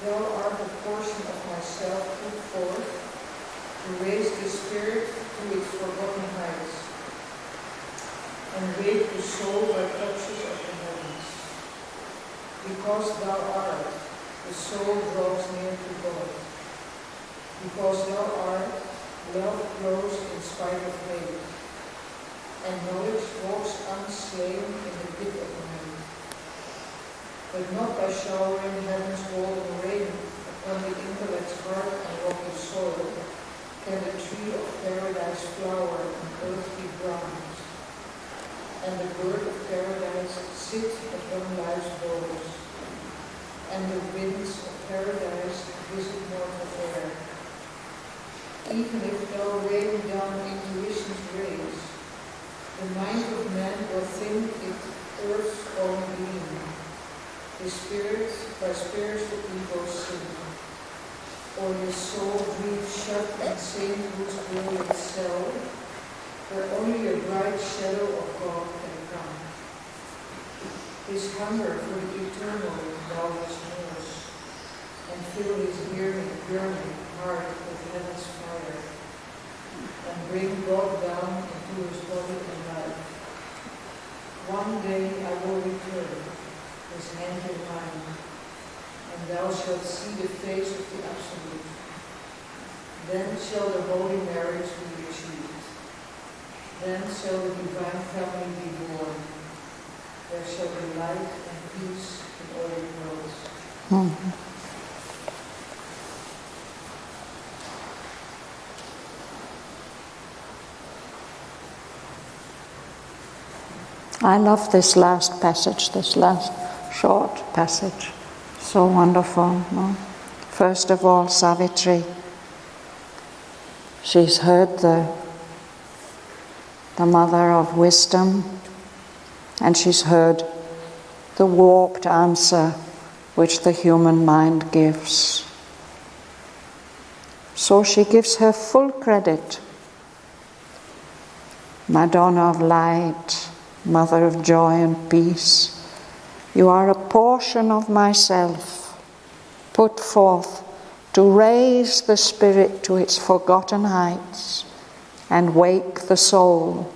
thou art a portion of myself put forth to raise the spirit to its forgotten heights, and wake the soul by touches of the heavens. Because thou art, the soul draws near to God. Because thou art, love grows in spite of hate, and knowledge walks unslain in the pit of man. But not by showering heaven's golden rain upon the intellect's heart and rocky soil can the tree of paradise flower on earthly grounds, and the bird of paradise sit upon life's boughs, and the winds of paradise visit mortal air. Even if thou rain down intuition's rays, the mind of man will think it earth's own being. His spirit by spiritual ego sin, or his soul breathes shut in sainthood's brilliant cell, where only a bright shadow of God can come. His hunger for the eternal knowledge knows, and fill his burning heart with heaven's fire, and bring God down into his body and life. One day I will return, his hand in mine, and thou shalt see the face of the Absolute. Then shall the holy marriage be achieved. Then shall the divine family be born. There shall be light and peace in all worlds. I love this last passage, this last short passage. So wonderful. No? First of all, Savitri. She's heard the mother of wisdom, and she's heard the warped answer which the human mind gives. So she gives her full credit. Madonna of light, Mother of joy and peace, you are a portion of myself, put forth to raise the spirit to its forgotten heights and wake the soul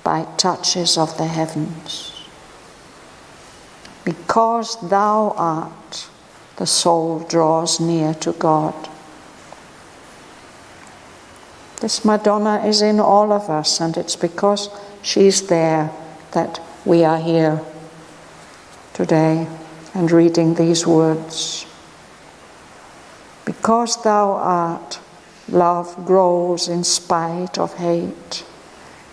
by touches of the heavens. Because thou art, the soul draws near to God. This Madonna is in all of us, and it's because she's there that we are here today and reading these words. Because thou art, love grows in spite of hate,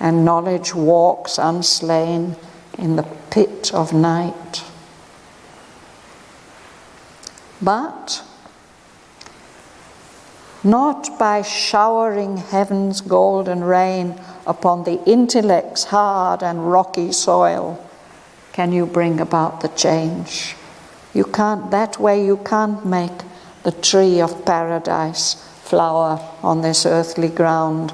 and knowledge walks unslain in the pit of night. But not by showering heaven's golden rain upon the intellect's hard and rocky soil can you bring about the change. You can't, that way you can't make the tree of paradise flower on this earthly ground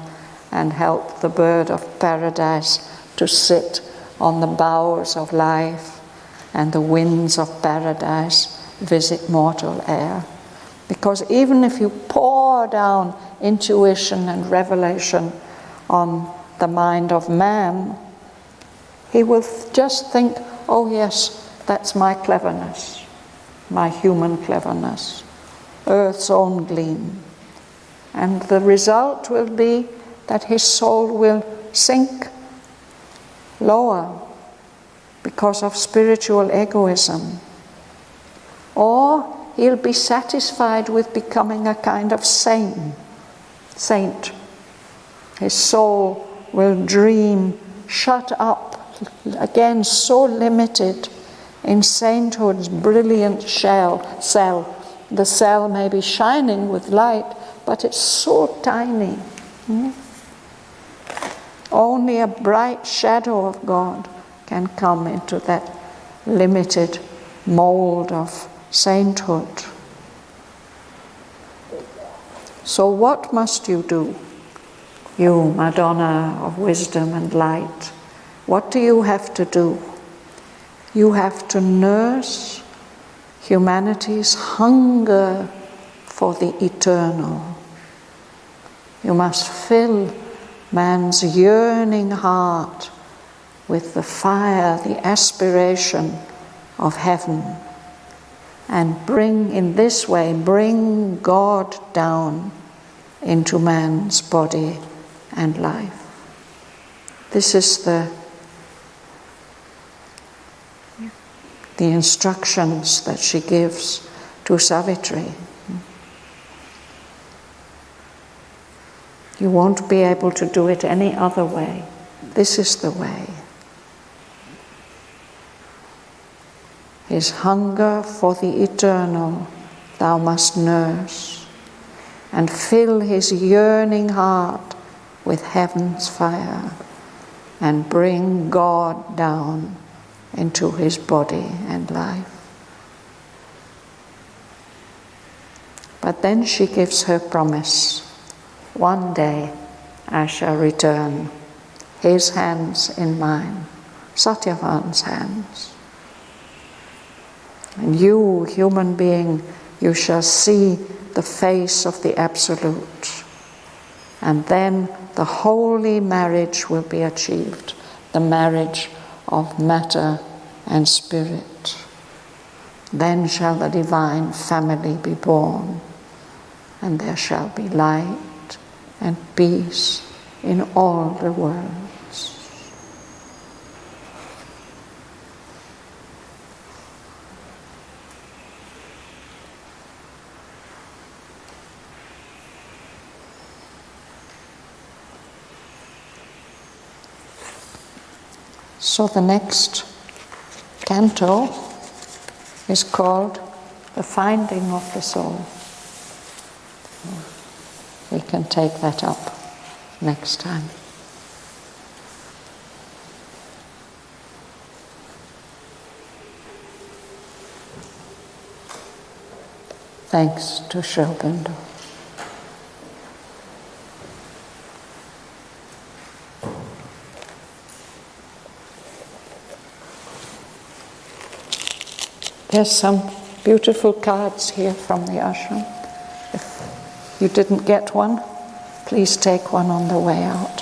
and help the bird of paradise to sit on the boughs of life and the winds of paradise visit mortal air. Because even if you pour down intuition and revelation on the mind of man, he will just think, oh yes, that's my cleverness, my human cleverness, earth's own gleam. And the result will be that his soul will sink lower because of spiritual egoism. Or he'll be satisfied with becoming a kind of saint. His soul will dream, shut up, again so limited in sainthood's brilliant cell. The cell may be shining with light, but it's so tiny. Only a bright shadow of God can come into that limited mold of sainthood. So what must you do? You, Madonna of wisdom and light, what do you have to do? You have to nurse humanity's hunger for the eternal. You must fill man's yearning heart with the fire, the aspiration of heaven, and in this way, bring God down into man's body and life. This is the instructions that she gives to Savitri. You won't be able to do it any other way. This is the way. His hunger for the eternal thou must nurse, and fill his yearning heart with heaven's fire, and bring God down into his body and life. But then she gives her promise. One day I shall return, his hands in mine, Satyavan's hands. And you, human being, you shall see the face of the Absolute. And then the holy marriage will be achieved, the marriage of matter and spirit. Then shall the divine family be born, and there shall be light and peace in all the worlds. So the next canto is called The Finding of the Soul. We can take that up next time. Thanks to Sri Aurobindo. There's some beautiful cards here from the ashram. If you didn't get one, please take one on the way out.